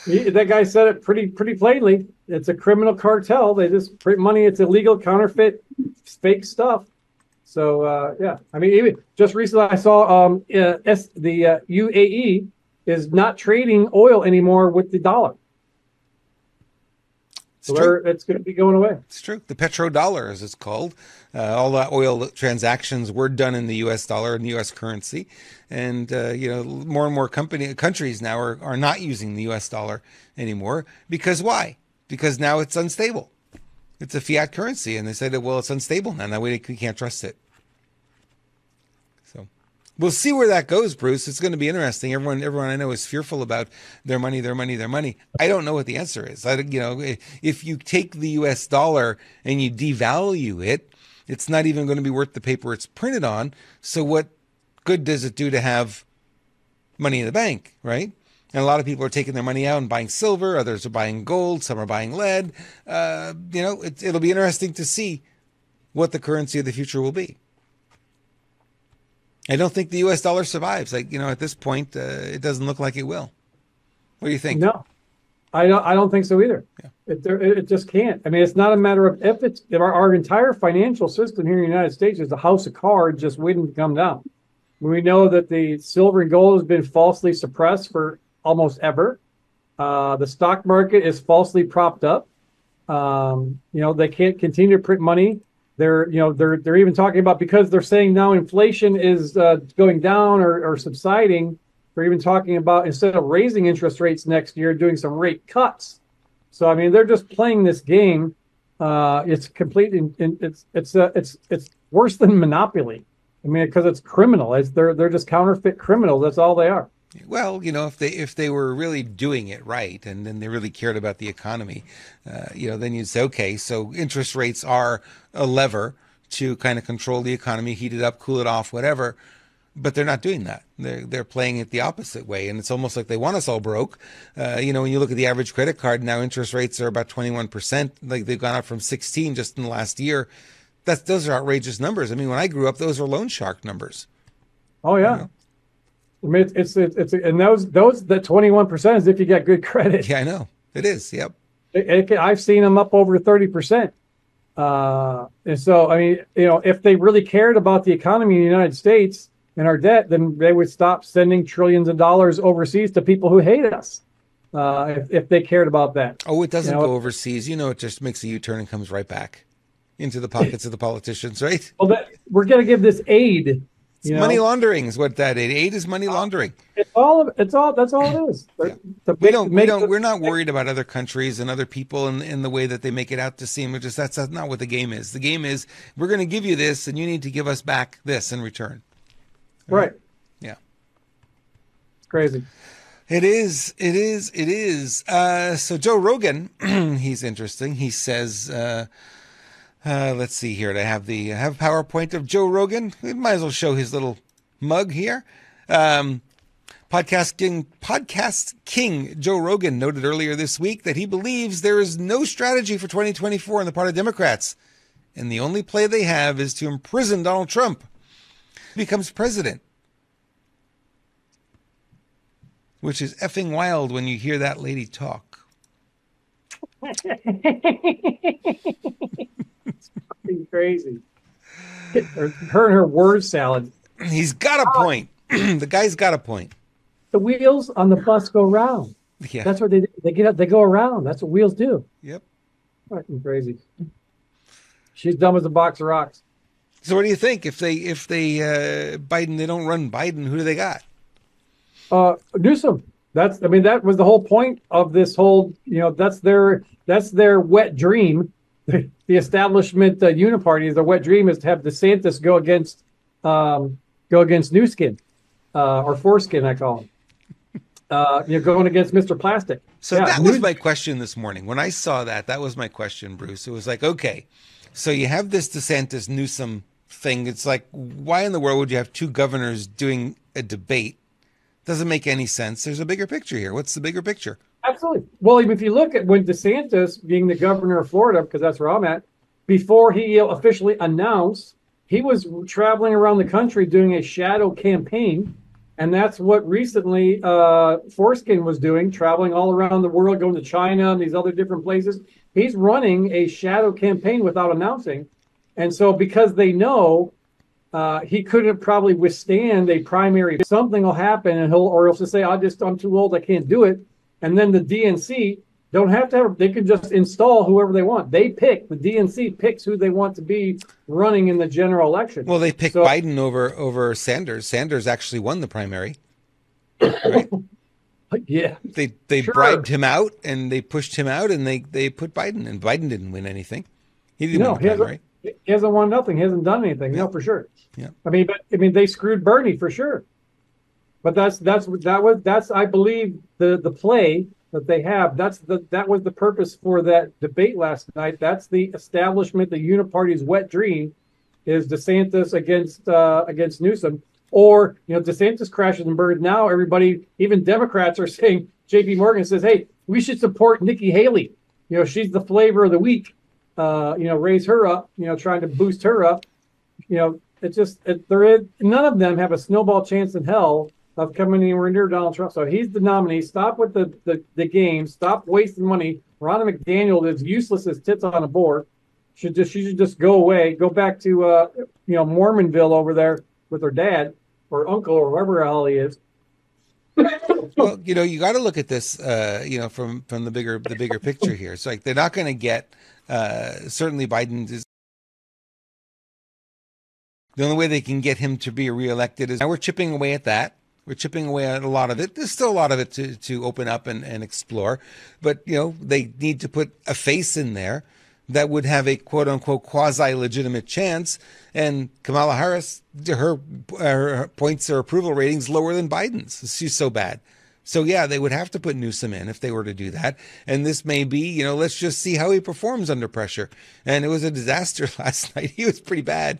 That guy said it pretty plainly. It's a criminal cartel. They just print money. It's illegal, counterfeit, fake stuff. So yeah, I mean, even just recently I saw the UAE is not trading oil anymore with the dollar. So it's going to be going away.
It's true. The petrodollar, as it's called. All the oil transactions were done in the U.S. dollar and the U.S. currency. And, more and more countries now are not using the U.S. dollar anymore. Because why? Because now it's unstable. It's a fiat currency. And they said, well, it's unstable now. Now we can't trust it. So we'll see where that goes, Bruce. It's going to be interesting. Everyone I know is fearful about their money. I don't know what the answer is. If you take the U.S. dollar and you devalue it, it's not even going to be worth the paper it's printed on. So what good does it do to have money in the bank, right? And a lot of people are taking their money out and buying silver. Others are buying gold. Some are buying lead. It'll be interesting to see what the currency of the future will be. I don't think the U.S. dollar survives. At this point, it doesn't look like it will. What do you think?
No, I don't think so either. Yeah. It just can't. I mean, it's not a matter of if our entire financial system here in the United States is a house of cards just waiting to come down. We know that the silver and gold has been falsely suppressed for almost ever. The stock market is falsely propped up. They can't continue to print money. They're even talking about, because they're saying now inflation is going down or subsiding. They're even talking about, instead of raising interest rates next year, doing some rate cuts. So I mean, they're just playing this game. It's complete. It's worse than Monopoly. I mean, because it's criminal. They're just counterfeit criminals. That's all they are.
Well, if they were really doing it right, and then they really cared about the economy, then you'd say, okay, so interest rates are a lever to kind of control the economy, heat it up, cool it off, whatever. But they're not doing that. They're playing it the opposite way, and it's almost like they want us all broke. When you look at the average credit card now, interest rates are about 21%. Like, they've gone up from 16 just in the last year. Those are outrageous numbers. I mean, when I grew up, those were loan shark numbers.
Oh yeah. I mean, it's and those the 21% is if you get good credit.
Yeah, I know it is. Yep.
I've seen them up over 30%. And so, I mean, if they really cared about the economy in the United States and our debt, then they would stop sending trillions of dollars overseas to people who hate us. If they cared about that.
Oh, it doesn't go overseas. It just makes a U-turn and comes right back into the pockets of the politicians, right?
Well, we're going to give this aid.
Money laundering is what that is. Aid is money laundering.
That's all it is.
Yeah. We're not worried about other countries and other people in the way that they make it out to seem. That's not what the game is. The game is, we're going to give you this, and you need to give us back this in return.
Right.
Yeah.
It's crazy.
It is. So Joe Rogan, he's interesting. He says, let's see here. I have a PowerPoint of Joe Rogan. We might as well show his little mug here. Podcast King Joe Rogan noted earlier this week that he believes there is no strategy for 2024 on the part of Democrats, and the only play they have is to imprison Donald Trump. He becomes president. which is effing wild when you hear that lady talk.
It's fucking crazy. Her and her word salad.
He's got a point. The guy's got a point.
The wheels on the bus go round.
Yeah.
That's what they get up. They go around. That's what wheels do.
Yep.
Fucking crazy. She's dumb as a box of rocks.
So what do you think if they Biden, they don't run Biden? Who do they got?
Newsom. That was the whole point of this whole. That's their wet dream. The establishment uniparty is their wet dream is to have DeSantis go against Newskin or Foreskin, I call him. Going against Mr. Plastic.
So that was my question this morning. When I saw that was my question, Bruce. It was like, okay, so you have this DeSantis Newsom thing. It's like, why in the world would you have two governors doing a debate? Doesn't make any sense. There's a bigger picture here. What's the bigger picture?
Absolutely. Well, even if you look at when DeSantis, being the governor of Florida, because that's where I'm at, before he officially announced, he was traveling around the country doing a shadow campaign. And that's what recently Foreskin was doing, traveling all around the world, going to China and these other different places. He's running a shadow campaign without announcing. And so because they know he couldn't probably withstand a primary, something will happen and he'll just say, I'm too old, I can't do it. And then the DNC don't have to have, they can just install whoever they want. The DNC picks who they want to be running in the general election.
Well, they picked Biden over Sanders. Sanders actually won the primary. Right?
Yeah.
They bribed him out and they pushed him out and they put Biden, and Biden didn't win anything. He didn't win the primary.
He hasn't won nothing. He hasn't done anything. Yeah. No, for sure.
Yeah.
I mean, they screwed Bernie for sure. But that's I believe the play that they have. That was the purpose for that debate last night. That's the establishment, the uniparty's wet dream, is DeSantis against Newsom, or DeSantis crashes and burns. Now everybody, even Democrats, are saying. J.P. Morgan says, "Hey, we should support Nikki Haley. She's the flavor of the week. Raise her up. Trying to boost her up. None of them have a snowball chance in hell of coming anywhere near Donald Trump. So he's the nominee. Stop with the games. Stop wasting money. Ronna McDaniel is useless as tits on a board. She should just go away. Go back to Mormonville over there with her dad or uncle or whoever the hell he is.
Well, you got to look at this, from the bigger picture here. It's like they're not going to get. Certainly, Biden is. The only way they can get him to be reelected is now we're chipping away at that. We're chipping away at a lot of it. There's still a lot of it to open up and explore. But, they need to put a face in there that would have a quote unquote quasi-legitimate chance. And Kamala Harris, her points or approval ratings lower than Biden's. She's so bad. So, yeah, they would have to put Newsom in if they were to do that. And this may be, let's just see how he performs under pressure. And it was a disaster last night. He was pretty bad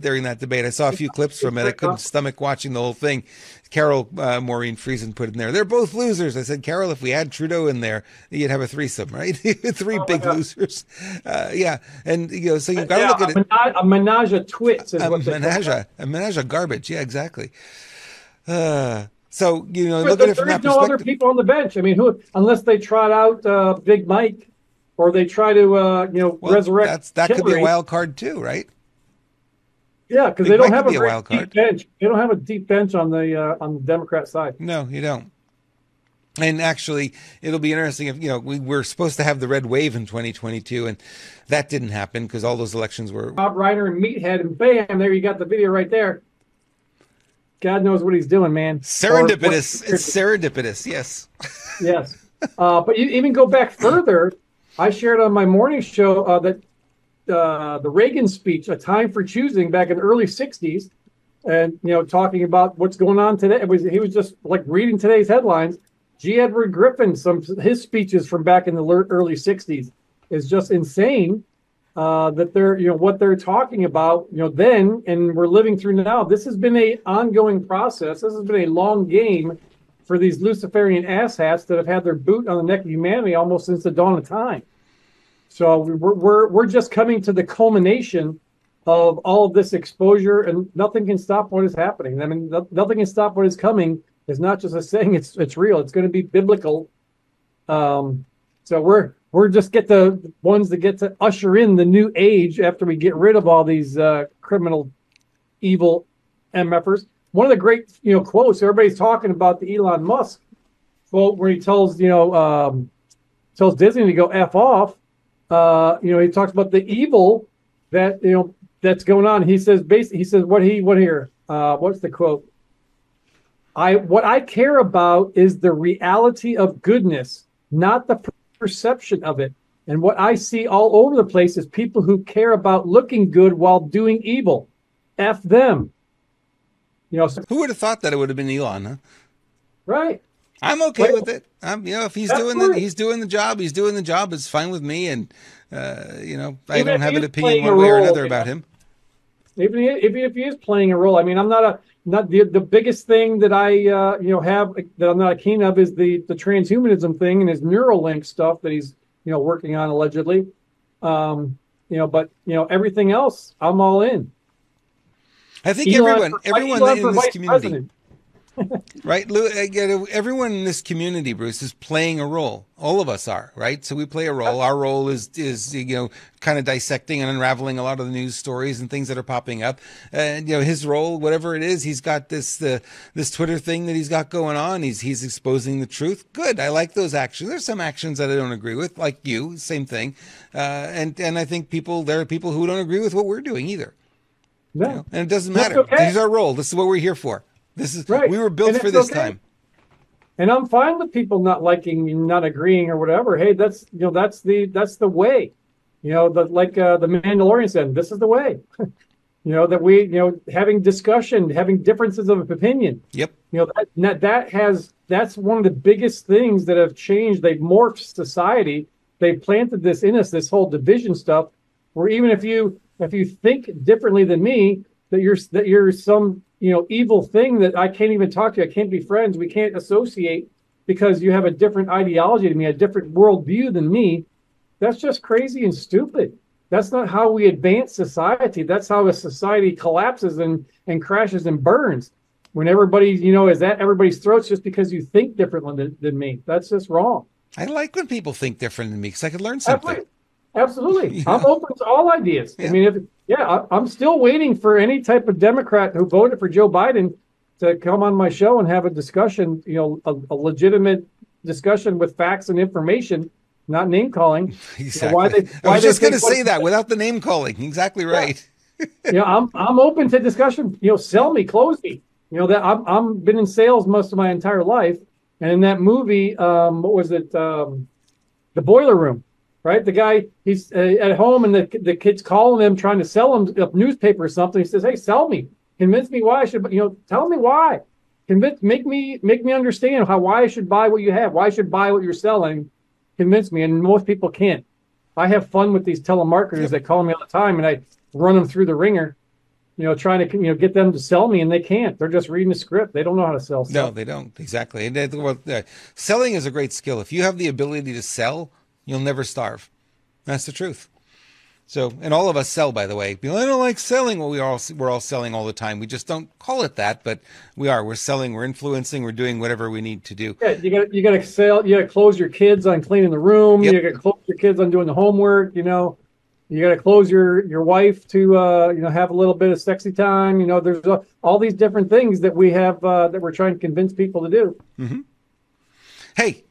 during that debate. I saw a few clips from it. I couldn't stomach watching the whole thing. Carol Maureen Friesen put in there, they're both losers. I said, Carol, if we had Trudeau in there, you'd have a threesome, right? Three big losers. Yeah. And, so you've got to look at it.
A menage a twits.
A menage a garbage. Yeah, exactly. So, look at it from that perspective.
No other people on the bench. I mean, who, unless they trot out Big Mike or they try to, resurrect.
That could be a wild card too, right?
Yeah, because they don't have a deep bench. They don't have a deep bench on the Democrat side.
No, you don't. And actually, it'll be interesting if, we were supposed to have the red wave in 2022, and that didn't happen because all those elections were.
Bob Reiner and Meathead, and bam, there you got the video right there. God knows what he's doing, man.
Serendipitous. It's serendipitous, yes.
Yes. But you even go back further. I shared on my morning show that the Reagan speech, A Time for Choosing, back in the early 60s, and, talking about what's going on today. He was just like reading today's headlines. G. Edward Griffin, his speeches from back in the early 60s is just insane. That they're, what they're talking about, then, and we're living through now. This has been an ongoing process. This has been a long game for these Luciferian asshats that have had their boot on the neck of humanity almost since the dawn of time. So we're just coming to the culmination of all of this exposure, and nothing can stop what is happening. I mean, nothing can stop what is coming It's not just a saying; it's real. It's going to be biblical. So we're just get the ones that get to usher in the new age after we get rid of all these criminal, evil MFers. One of the great quotes, everybody's talking about the Elon Musk quote where he tells tells Disney to go F off. He talks about the evil that that's going on. He says basically, what's the quote? What I care about is the reality of goodness, not the perception of it. And what I see all over the place is people who care about looking good while doing evil. F them.
Who would have thought that it would have been Elon, huh?
Right.
I'm okay with it. If he's doing the job, he's doing the job. It's fine with me, and I don't have an opinion one way or another about him.
Even if he is playing a role, I mean, I'm not the biggest thing that I have that I'm not keen of is the transhumanism thing and his Neuralink stuff that he's working on allegedly. But everything else, I'm all in.
I think everyone in this community, right? Everyone in this community, Bruce, is playing a role. All of us are, right? So we play a role. Our role is kind of dissecting and unraveling a lot of the news stories and things that are popping up. And his role, whatever it is, he's got this Twitter thing that he's got going on. He's exposing the truth. Good. I like those actions. There's some actions that I don't agree with, like you. Same thing. And I think there are people who don't agree with what we're doing either.
No.
And it doesn't matter. Okay. This is our role. This is what we're here for. This is right. We were built for this time.
And I'm fine with people not liking, not agreeing, or whatever. Hey, that's the way. The Mandalorian said, this is the way. That we having discussion, having differences of opinion.
Yep.
That's one of the biggest things that have changed. They've morphed society. They planted this in us, this whole division stuff, where even if you think differently than me, that you're some evil thing that I can't even talk to. I can't be friends. We can't associate because you have a different ideology to me, a different worldview than me. That's just crazy and stupid. That's not how we advance society. That's how a society collapses and crashes and burns. When everybody, is at everybody's throats just because you think differently than me. That's just wrong.
I like when people think different than me because I could learn something.
Absolutely. I'm open to all ideas. Yeah. I mean, I'm still waiting for any type of Democrat who voted for Joe Biden to come on my show and have a discussion, a legitimate discussion with facts and information, not name calling.
Exactly. I was just going to say that without the name calling. Exactly right.
I'm open to discussion. Sell me, close me. That I'm been in sales most of my entire life, and in that movie, what was it? The Boiler Room. Right, the guy, he's at home, and the kid's calling him, trying to sell him a newspaper or something. He says, "Hey, sell me, convince me why I should. Tell me why, make me understand why I should buy what you have, why I should buy what you're selling. Convince me." And most people can't. I have fun with these telemarketers that call me all the time, and I run them through the ringer, trying to get them to sell me, and they can't. They're just reading the script. They don't know how to sell stuff.
No, they don't. Exactly. And selling is a great skill. If you have the ability to sell, you'll never starve. That's the truth. So, and all of us sell, by the way. People, I don't like selling. Well, we're all selling all the time. We just don't call it that, but we are. We're selling. We're influencing. We're doing whatever we need to do.
Yeah, you got to sell. You got to close your kids on cleaning the room. Yep. You got to close your kids on doing the homework. You got to close your wife to have a little bit of sexy time. There's all these different things that we have that we're trying to convince people to do.
Mm-hmm. Hey,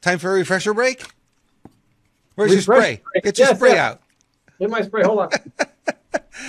time for a refresher break. Where's your spray? Get your spray out.
Get my spray. Hold on.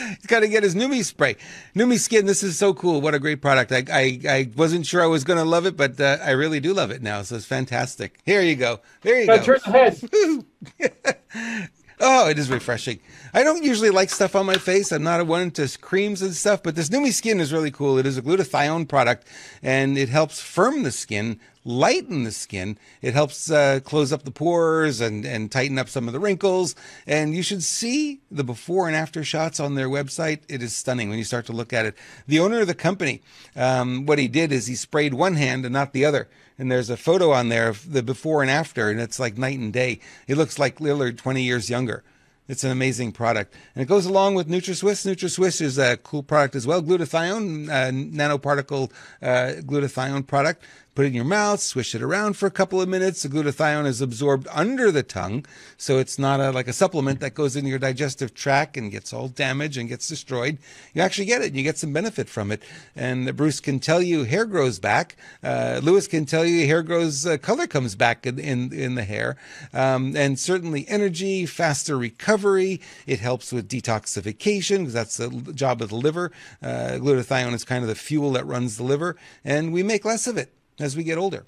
He's got to get his Neumi spray. Neumi Skin, this is so cool. What a great product. I wasn't sure I was going to love it, but I really do love it now. So it's fantastic. Here you go. There you go.
Turn the head.
Oh, it is refreshing. I don't usually like stuff on my face. I'm not one into creams and stuff, but this Neumi Skin is really cool. It is a glutathione product, and it helps firm the skin, lighten the skin. It helps close up the pores and tighten up some of the wrinkles. And you should see the before and after shots on their website. It is stunning when you start to look at it. The owner of the company, what he did is he sprayed one hand and not the other. And there's a photo on there of the before and after, and it's like night and day. He looks like Lillard 20 years younger. It's an amazing product. And it goes along with NutraSwiss. NutraSwiss is a cool product as well. Glutathione, nanoparticle glutathione product. Put it in your mouth, swish it around for a couple of minutes. The glutathione is absorbed under the tongue, so it's not like a supplement that goes into your digestive tract and gets all damaged and gets destroyed. You actually get it. You get some benefit from it. And Bruce can tell you hair grows back. Lewis can tell you hair grows, color comes back in the hair. And certainly energy, faster recovery. It helps with detoxification because that's the job of the liver. Glutathione is kind of the fuel that runs the liver, and we make less of it as we get older.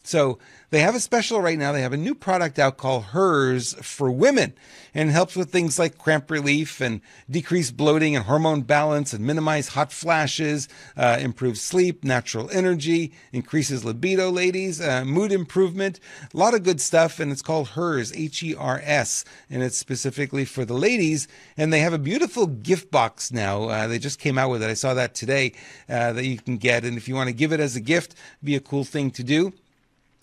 So they have a special right now. They have a new product out called Herms for women, and it helps with things like cramp relief and decrease bloating and hormone balance and minimize hot flashes, improves sleep, natural energy, increases libido, ladies, mood improvement, a lot of good stuff. And it's called Herms, Hers, and it's specifically for the ladies. And they have a beautiful gift box now. They just came out with it. I saw that today that you can get. And if you want to give it as a gift, it'd be a cool thing to do.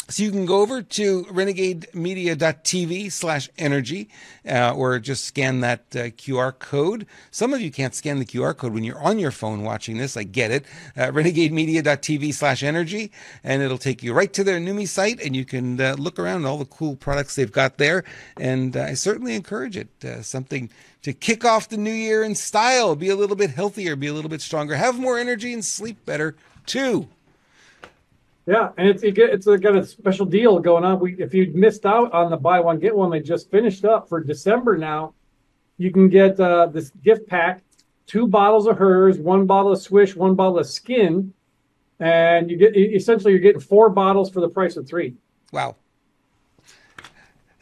So you can go over to renegademedia.tv/energy or just scan that QR code. Some of you can't scan the QR code when you're on your phone watching this. I get it. Renegademedia.tv/energy, and it'll take you right to their Neumi site, and you can look around at all the cool products they've got there. And I certainly encourage it. Something to kick off the new year in style. Be a little bit healthier, be a little bit stronger, have more energy, and sleep better too.
Yeah, and it's got a special deal going on. If you missed out on the buy one get one, they just finished up for December now. You can get this gift pack, 2 bottles of Herms, 1 bottle of Swish, 1 bottle of Skin, and you're getting 4 bottles for the price of 3.
Wow.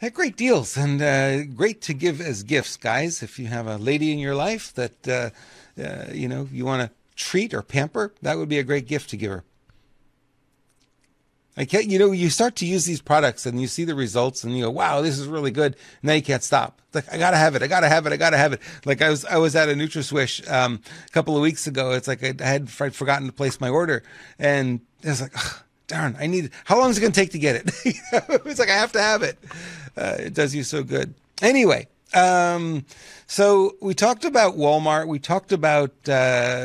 They're great deals, and great to give as gifts, guys. If you have a lady in your life that you want to treat or pamper, that would be a great gift to give her. You start to use these products and you see the results and you go, wow, this is really good. Now you can't stop. It's like, I gotta have it. Like I was at a NutraSwish a couple of weeks ago. It's like I had forgotten to place my order, and I was like, oh, darn, how long is it going to take to get it? It's like, I have to have it. It does you so good. Anyway. So we talked about Walmart. We talked about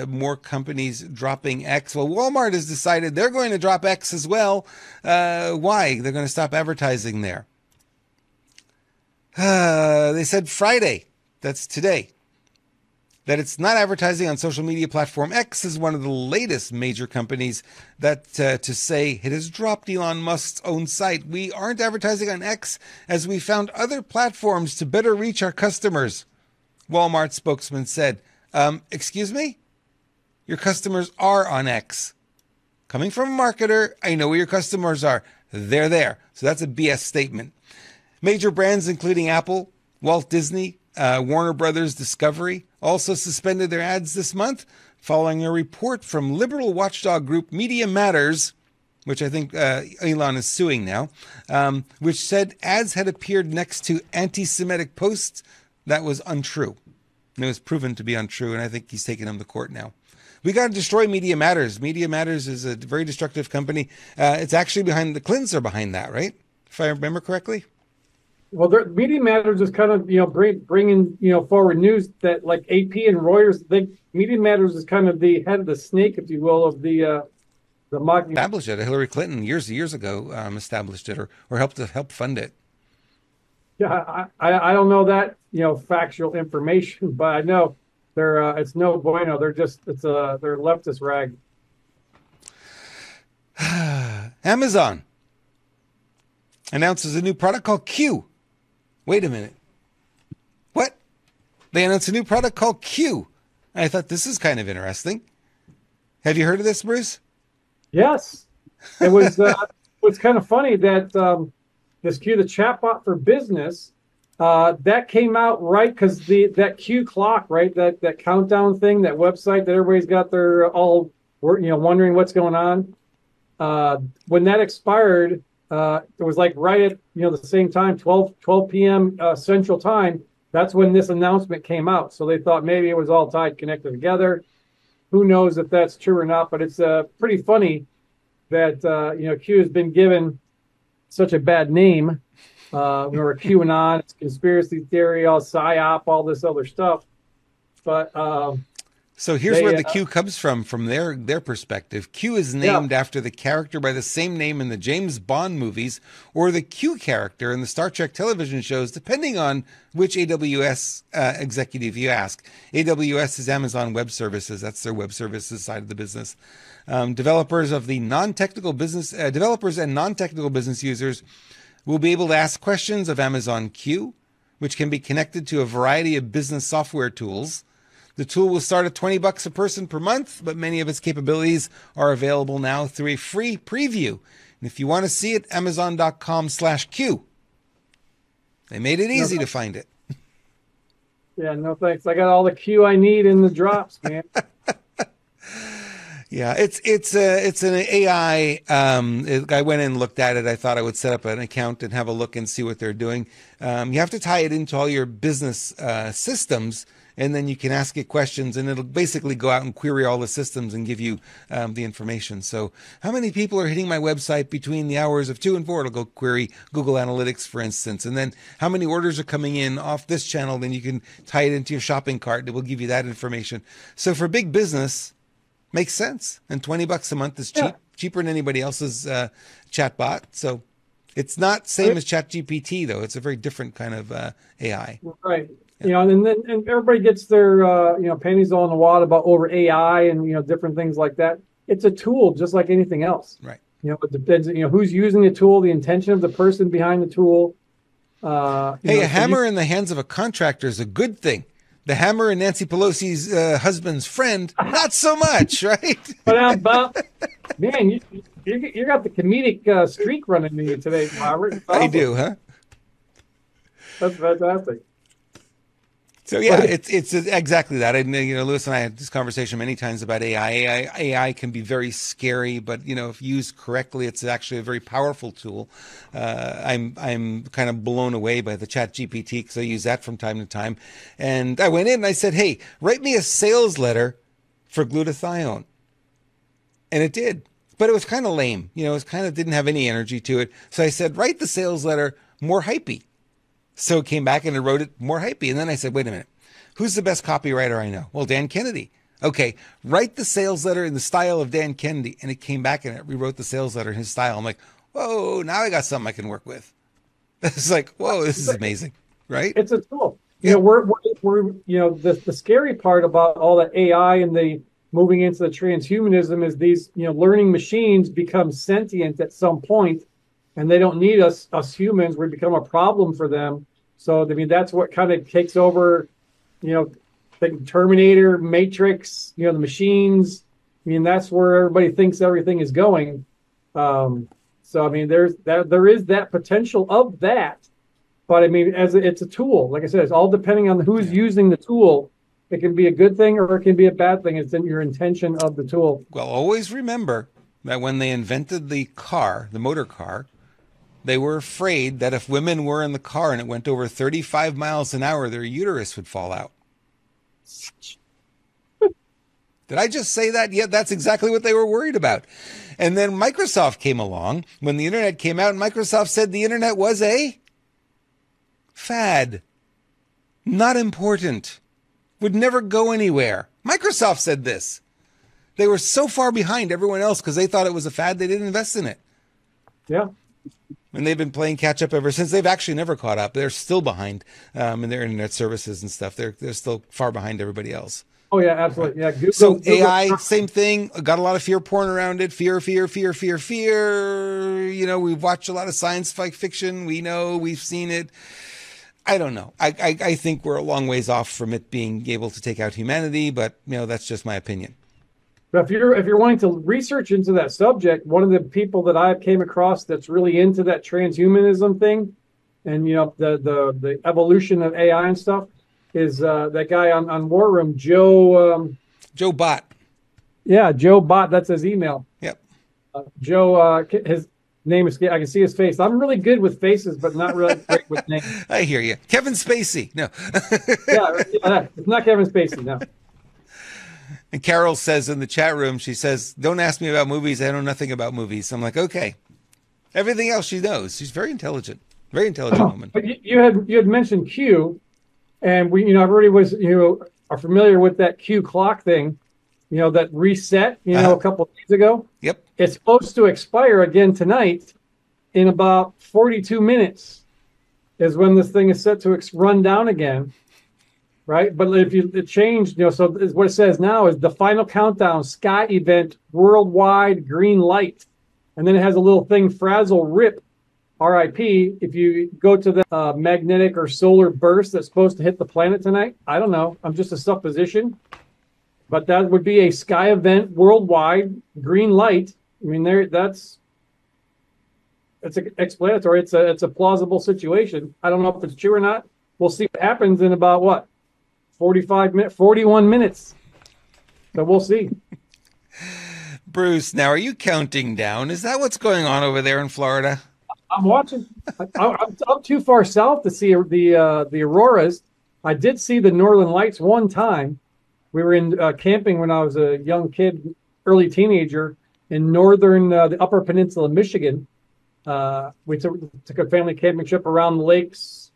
more companies dropping X. Well, Walmart has decided they're going to drop X as well. Why? They're going to stop advertising there. They said Friday, that's today, that it's not advertising on social media platform X is one of the latest major companies that to say it has dropped Elon Musk's own site. We aren't advertising on X as we found other platforms to better reach our customers. Walmart spokesman said, excuse me? Your customers are on X. Coming from a marketer, I know where your customers are. They're there. So that's a BS statement. Major brands including Apple, Walt Disney, Warner Brothers Discovery also suspended their ads this month following a report from liberal watchdog group Media Matters, which I think Elon is suing now, which said ads had appeared next to anti-Semitic posts. That was untrue. And it was proven to be untrue, and I think he's taking them to court now. We got to destroy Media Matters. Media Matters is a very destructive company. It's actually the Clintons are behind that, right? If I remember correctly.
Well, Media Matters is kind of bringing forward news that like AP and Reuters. Media Matters is kind of the head of the snake, if you will, of the marketing.
Established it. Hillary Clinton years ago established it or helped fund it.
Yeah, I don't know that factual information, but I know they're it's no bueno. They're leftist rag.
Amazon announces a new product called Q. Wait a minute. What? They announced a new product called Q. I thought this is kind of interesting. Have you heard of this, Bruce?
Yes. It was it's kind of funny that this Q, the chatbot for business, that came out right because that Q clock, right? That countdown thing, that website that everybody's got their all wondering what's going on. When that expired, it was like right at the same time, 12 p.m. Central Time. That's when this announcement came out. So they thought maybe it was all connected together. Who knows if that's true or not? But it's pretty funny that Q has been given such a bad name Remember QAnon, it's conspiracy theory, all psyop, all this other stuff. But
so here's where the Q comes from their perspective. Q is named after the character by the same name in the James Bond movies, or the Q character in the Star Trek television shows, depending on which AWS executive you ask. AWS is Amazon Web Services. That's their web services side of the business. Developers and non-technical business users will be able to ask questions of Amazon Q, which can be connected to a variety of business software tools. The tool will start at $20 a person per month, but many of its capabilities are available now through a free preview. And if you want to see it, Amazon.com/Q. They made it easy to find it.
Yeah, no thanks. I got all the Q I need in the drops, man.
Yeah, it's an AI. I went and looked at it. I thought I would set up an account and have a look and see what they're doing. You have to tie it into all your business systems, and then you can ask it questions, and it'll basically go out and query all the systems and give you the information. So how many people are hitting my website between the hours of 2 and 4? It'll go query Google Analytics, for instance. And then how many orders are coming in off this channel? Then you can tie it into your shopping cart. It will give you that information. So for big business, makes sense. And $20 a month is cheaper than anybody else's chat bot. So it's not same as ChatGPT, though. It's a very different kind of AI.
Right. Yeah. And everybody gets their panties on the wad about over AI and different things like that. It's a tool just like anything else.
Right.
It depends who's using the tool, the intention of the person behind the tool.
A hammer in the hands of a contractor is a good thing. The hammer in Nancy Pelosi's husband's friend, not so much, right?
But man, you got the comedic streak running to you today, Robert.
I do, huh?
That's fantastic.
So yeah, it's exactly that. And Lewis and I had this conversation many times about AI. AI can be very scary, but if used correctly, it's actually a very powerful tool. I'm kind of blown away by the ChatGPT because I use that from time to time. And I went in and I said, "Hey, write me a sales letter for glutathione," and it did, but it was kind of lame. It was kind of didn't have any energy to it. So I said, "Write the sales letter more hypey." So it came back and it wrote it more hypey. And then I said, wait a minute, who's the best copywriter I know? Well, Dan Kennedy. Okay, write the sales letter in the style of Dan Kennedy. And it came back and it rewrote the sales letter in his style. I'm like, whoa, now I got something I can work with. It's like, whoa, this is amazing, right?
It's a tool. Yeah. We're the scary part about all the AI and the moving into the transhumanism is these, learning machines become sentient at some point, and they don't need us humans. We become a problem for them. So, that's what kind of takes over, the Terminator, Matrix, the machines. That's where everybody thinks everything is going. So, there is that potential of that. But, it's a tool. Like I said, it's all depending on who's using the tool. It can be a good thing or it can be a bad thing. It's in your intention of the tool.
Well, always remember that when they invented the motor car, they were afraid that if women were in the car and it went over 35 miles an hour, their uterus would fall out. Did I just say that? Yeah, that's exactly what they were worried about. And then Microsoft came along when the internet came out, and Microsoft said the internet was a fad. Not important. Would never go anywhere. Microsoft said this. They were so far behind everyone else because they thought it was a fad, they didn't invest in it.
Yeah.
And they've been playing catch up ever since. They've actually never caught up. They're still behind in their internet services and stuff. They're still far behind everybody else.
Oh, yeah, absolutely. Yeah. Google,
so AI, same thing. Got a lot of fear porn around it. Fear. We've watched a lot of science fiction. We know, we've seen it. I don't know. I think we're a long ways off from it being able to take out humanity, but that's just my opinion.
But if you're wanting to research into that subject, one of the people that I came across that's really into that transhumanism thing, and the evolution of AI and stuff, is that guy on War Room, Joe
Bot.
Yeah, Joe Bot. That's his email.
Yep.
Joe. His name is. I can see his face. I'm really good with faces, but not really great with names.
I hear you, Kevin Spacey. No.
Yeah, it's not Kevin Spacey. No.
And Carol says in the chat room, she says, "Don't ask me about movies. I know nothing about movies." I'm like, okay. Everything else she knows. She's very intelligent. Very intelligent woman.
But you had mentioned Q, and everybody was are familiar with that Q clock thing, that reset a couple of days ago.
Yep.
It's supposed to expire again tonight in about 42 minutes is when this thing is set to run down again. Right. But if it changed, so what it says now is the final countdown sky event worldwide green light. And then it has a little thing, frazzle rip, RIP. If you go to the magnetic or solar burst that's supposed to hit the planet tonight, I don't know. I'm just a supposition. But that would be a sky event worldwide green light. I mean, it's explanatory. It's a plausible situation. I don't know if it's true or not. We'll see what happens in about 41 minutes. So we'll see.
Bruce, now are you counting down? Is that what's going on over there in Florida?
I'm watching. I'm too far south to see the auroras. I did see the northern lights one time. We were in camping when I was a young kid, early teenager, in northern the Upper Peninsula of Michigan. We took a family camping trip around the lakes.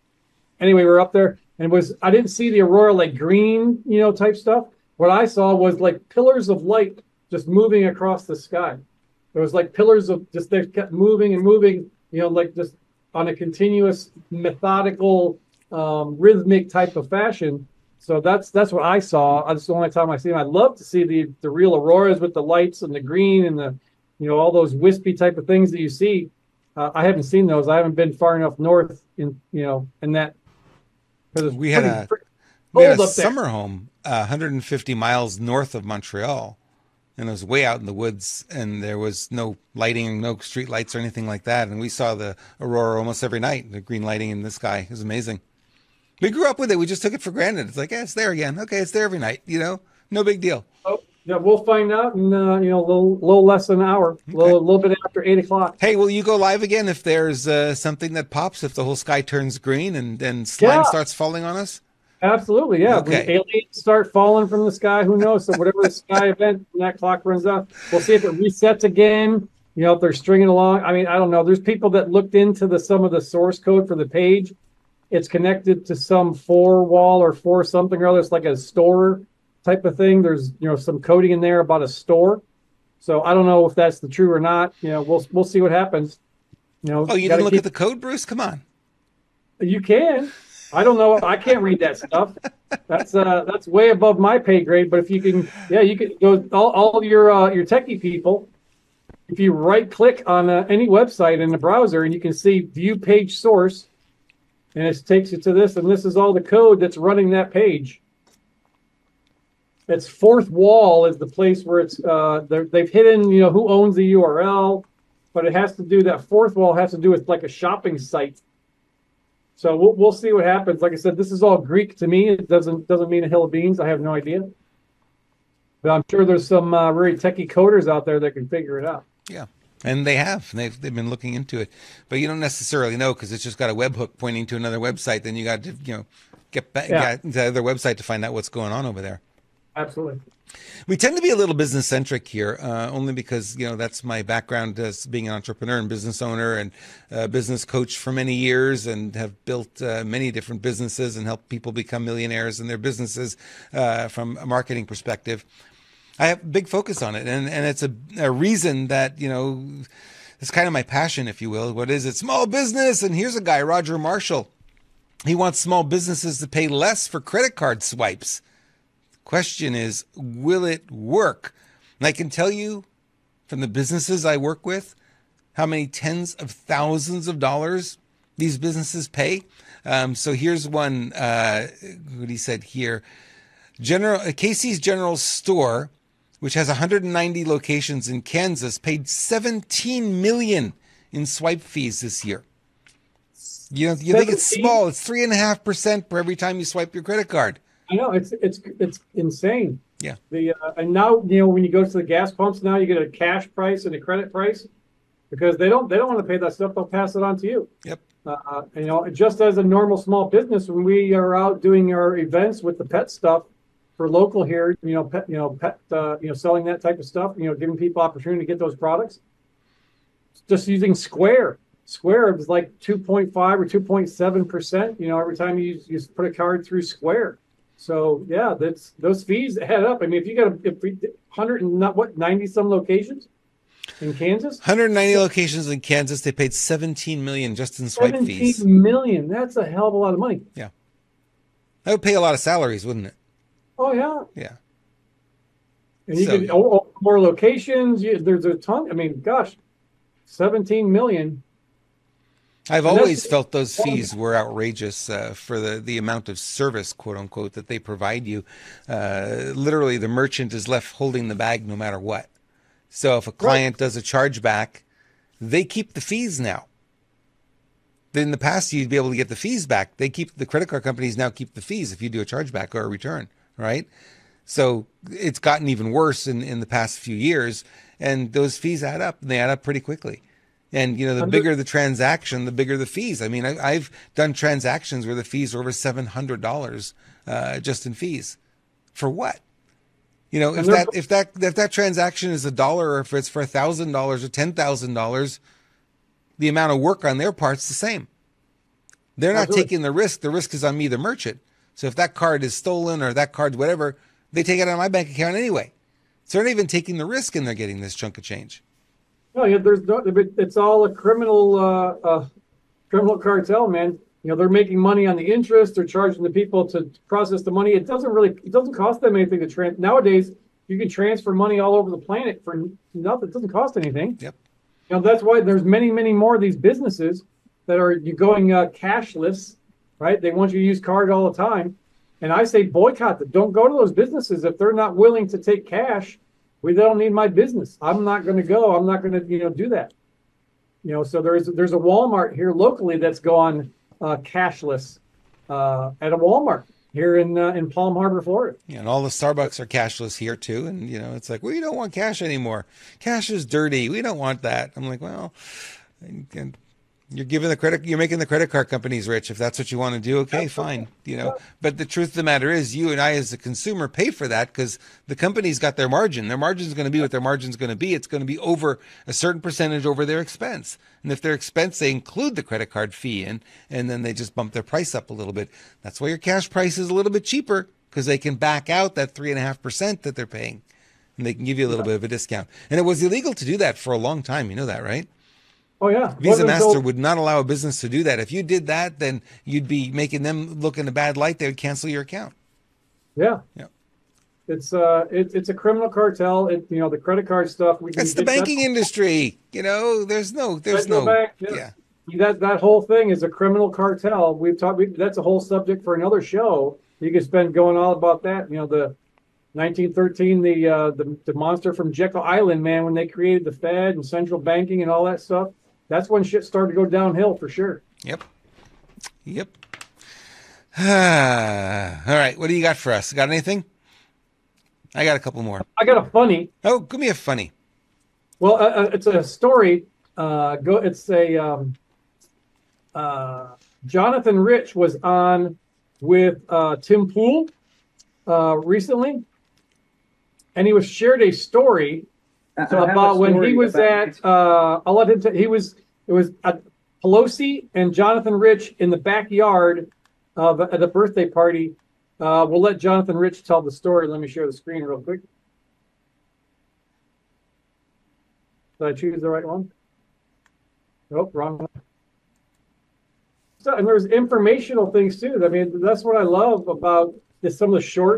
Anyway, we were up there, and I didn't see the aurora like green, type stuff. What I saw was like pillars of light just moving across the sky. It was like pillars of just they kept moving and moving, like just on a continuous, methodical, rhythmic type of fashion. So that's what I saw. That's the only time I see them. I'd love to see the real auroras with the lights and the green and the all those wispy type of things that you see. I haven't seen those. I haven't been far enough north in that.
We had a summer home 150 miles north of Montreal, and it was way out in the woods, and there was no lighting, no street lights or anything like that. And we saw the aurora almost every night, the green lighting in the sky. It was amazing. We grew up with it. We just took it for granted. It's like, it's there again. Okay, it's there every night. No big deal.
Oh, yeah, we'll find out in a little less than an hour, a little bit after 8:00.
Hey, will you go live again if there's something that pops, if the whole sky turns green and slime starts falling on us?
Absolutely, yeah.
Okay.
When aliens start falling from the sky, who knows? So whatever the sky event, when that clock runs out, we'll see if it resets again. If they're stringing along. I mean, I don't know. There's people that looked into some of the source code for the page. It's connected to some 4-wall or 4 something or other. It's like a store type of thing. There's some coding in there about a store. So I don't know if that's the true or not. We'll see what happens.
Oh, you didn't look at the code, Bruce? Come on.
You can. I don't know. I can't read that stuff. That's way above my pay grade. But if you can, you can go all your techie people. If you right click on any website in the browser and you can see view page source, and it takes you to this, and this is all the code that's running that page. It's 4th wall is the place where it's they've hidden who owns the URL, but it has to do that 4th wall has to do with like a shopping site. So we'll see what happens. Like I said, this is all Greek to me. It doesn't mean a hill of beans. I have no idea, but I'm sure there's some very techie coders out there that can figure it out.
Yeah. And they have. They've been looking into it. But you don't necessarily know because it's just got a webhook pointing to another website. Then you got to, get back to the other website to find out what's going on over there.
Absolutely.
We tend to be a little business centric here, only because, that's my background as being an entrepreneur and business owner and business coach for many years, and have built many different businesses and helped people become millionaires in their businesses from a marketing perspective. I have a big focus on it, and it's a reason that, it's kind of my passion, if you will. What is it? Small business. And here's a guy, Roger Marshall. He wants small businesses to pay less for credit card swipes. Question is, will it work? And I can tell you from the businesses I work with how many tens of thousands of dollars these businesses pay. So here's one, what he said here. Casey's General Store, which has 190 locations in Kansas, paid $17 million in swipe fees this year. You think it's small? It's 3.5% for every time you swipe your credit card.
I know it's insane.
Yeah.
And now when you go to the gas pumps, now you get a cash price and a credit price because they don't want to pay that stuff. They'll pass it on to you.
Yep.
Just as a normal small business, when we are out doing our events with the pet stuff for local here, pet, selling that type of stuff, giving people opportunity to get those products, just using Square. Square is like 2.5 or 2.7%, every time you put a card through Square. So yeah, those fees add up. I mean, if you got if we 100 and not what 90 some locations in Kansas,
190 locations in Kansas. They paid 17 million just in swipe
17
fees.
million. That's a hell of a lot of money.
Yeah, that would pay a lot of salaries, wouldn't it?
Oh yeah.
Yeah.
And you can more locations. There's a ton. I mean, gosh, 17 million.
I've always felt those fees were outrageous for the amount of service, quote unquote, that they provide you. Literally, the merchant is left holding the bag no matter what. So if a client does a chargeback, they keep the fees now. In the past, you'd be able to get the fees back. The credit card companies now keep the fees if you do a chargeback or a return, right? So it's gotten even worse in the past few years, and those fees add up, and they add up pretty quickly. And, the bigger the transaction, the bigger the fees. I mean, I've done transactions where the fees are over $700 just in fees. For what? If that transaction is $1, or if it's for $1,000 or $10,000, the amount of work on their part's the same. They're not taking the risk. The risk is on me, the merchant. So if that card is stolen or that card's whatever, they take it out of my bank account anyway. So they're not even taking the risk, and they're getting this chunk of change.
No, yeah, it's all a criminal cartel, man. They're making money on the interest. They're charging the people to process the money. It doesn't cost them anything to transfer. Nowadays, you can transfer money all over the planet for nothing. It doesn't cost anything.
Yep.
That's why there's many, many more of these businesses that are going cashless, right? They want you to use card all the time. And I say boycott them. Don't go to those businesses if they're not willing to take cash. They don't need my business. I'm not going to go. I'm not going to, do that. So there's a Walmart here locally that's gone cashless at a Walmart here in Palm Harbor, Florida.
Yeah, and all the Starbucks are cashless here too. And it's like, we don't want cash anymore. Cash is dirty. We don't want that. I'm like, well, you're making the credit card companies rich. If that's what you want to do, okay, fine. But the truth of the matter is, you and I as a consumer pay for that because the company's got their margin. Their margin is going to be what their margin is going to be. It's going to be over a certain percentage over their expense. And if their expense, they include the credit card fee in, and then they just bump their price up a little bit. That's why your cash price is a little bit cheaper, because they can back out that 3.5% that they're paying, and they can give you a little bit of a discount. And it was illegal to do that for a long time. You know that, right?
Oh, yeah.
Visa Master would not allow a business to do that. If you did that, then you'd be making them look in a bad light. They would cancel your account.
Yeah.
Yeah.
It's a criminal cartel. The credit card stuff.
It's the banking industry. There's no
bank.
Yeah.
That whole thing is a criminal cartel. That's a whole subject for another show. You could spend going all about that. The 1913, the monster from Jekyll Island, man, when they created the Fed and central banking and all that stuff. That's when shit started to go downhill for sure.
Yep. All right. What do you got for us? Got anything? I got a couple more.
I got a funny.
Oh, give me a funny.
Well, it's a story. Jonathan Rich was on with Tim Pool recently, and he was shared a story about when he was at. I'll let him. It was Pelosi and Jonathan Rich in the backyard at a birthday party. We'll let Jonathan Rich tell the story. Let me share the screen real quick. Did I choose the right one? Nope, wrong one. So, and there's informational things too. I mean, that's what I love about some of the short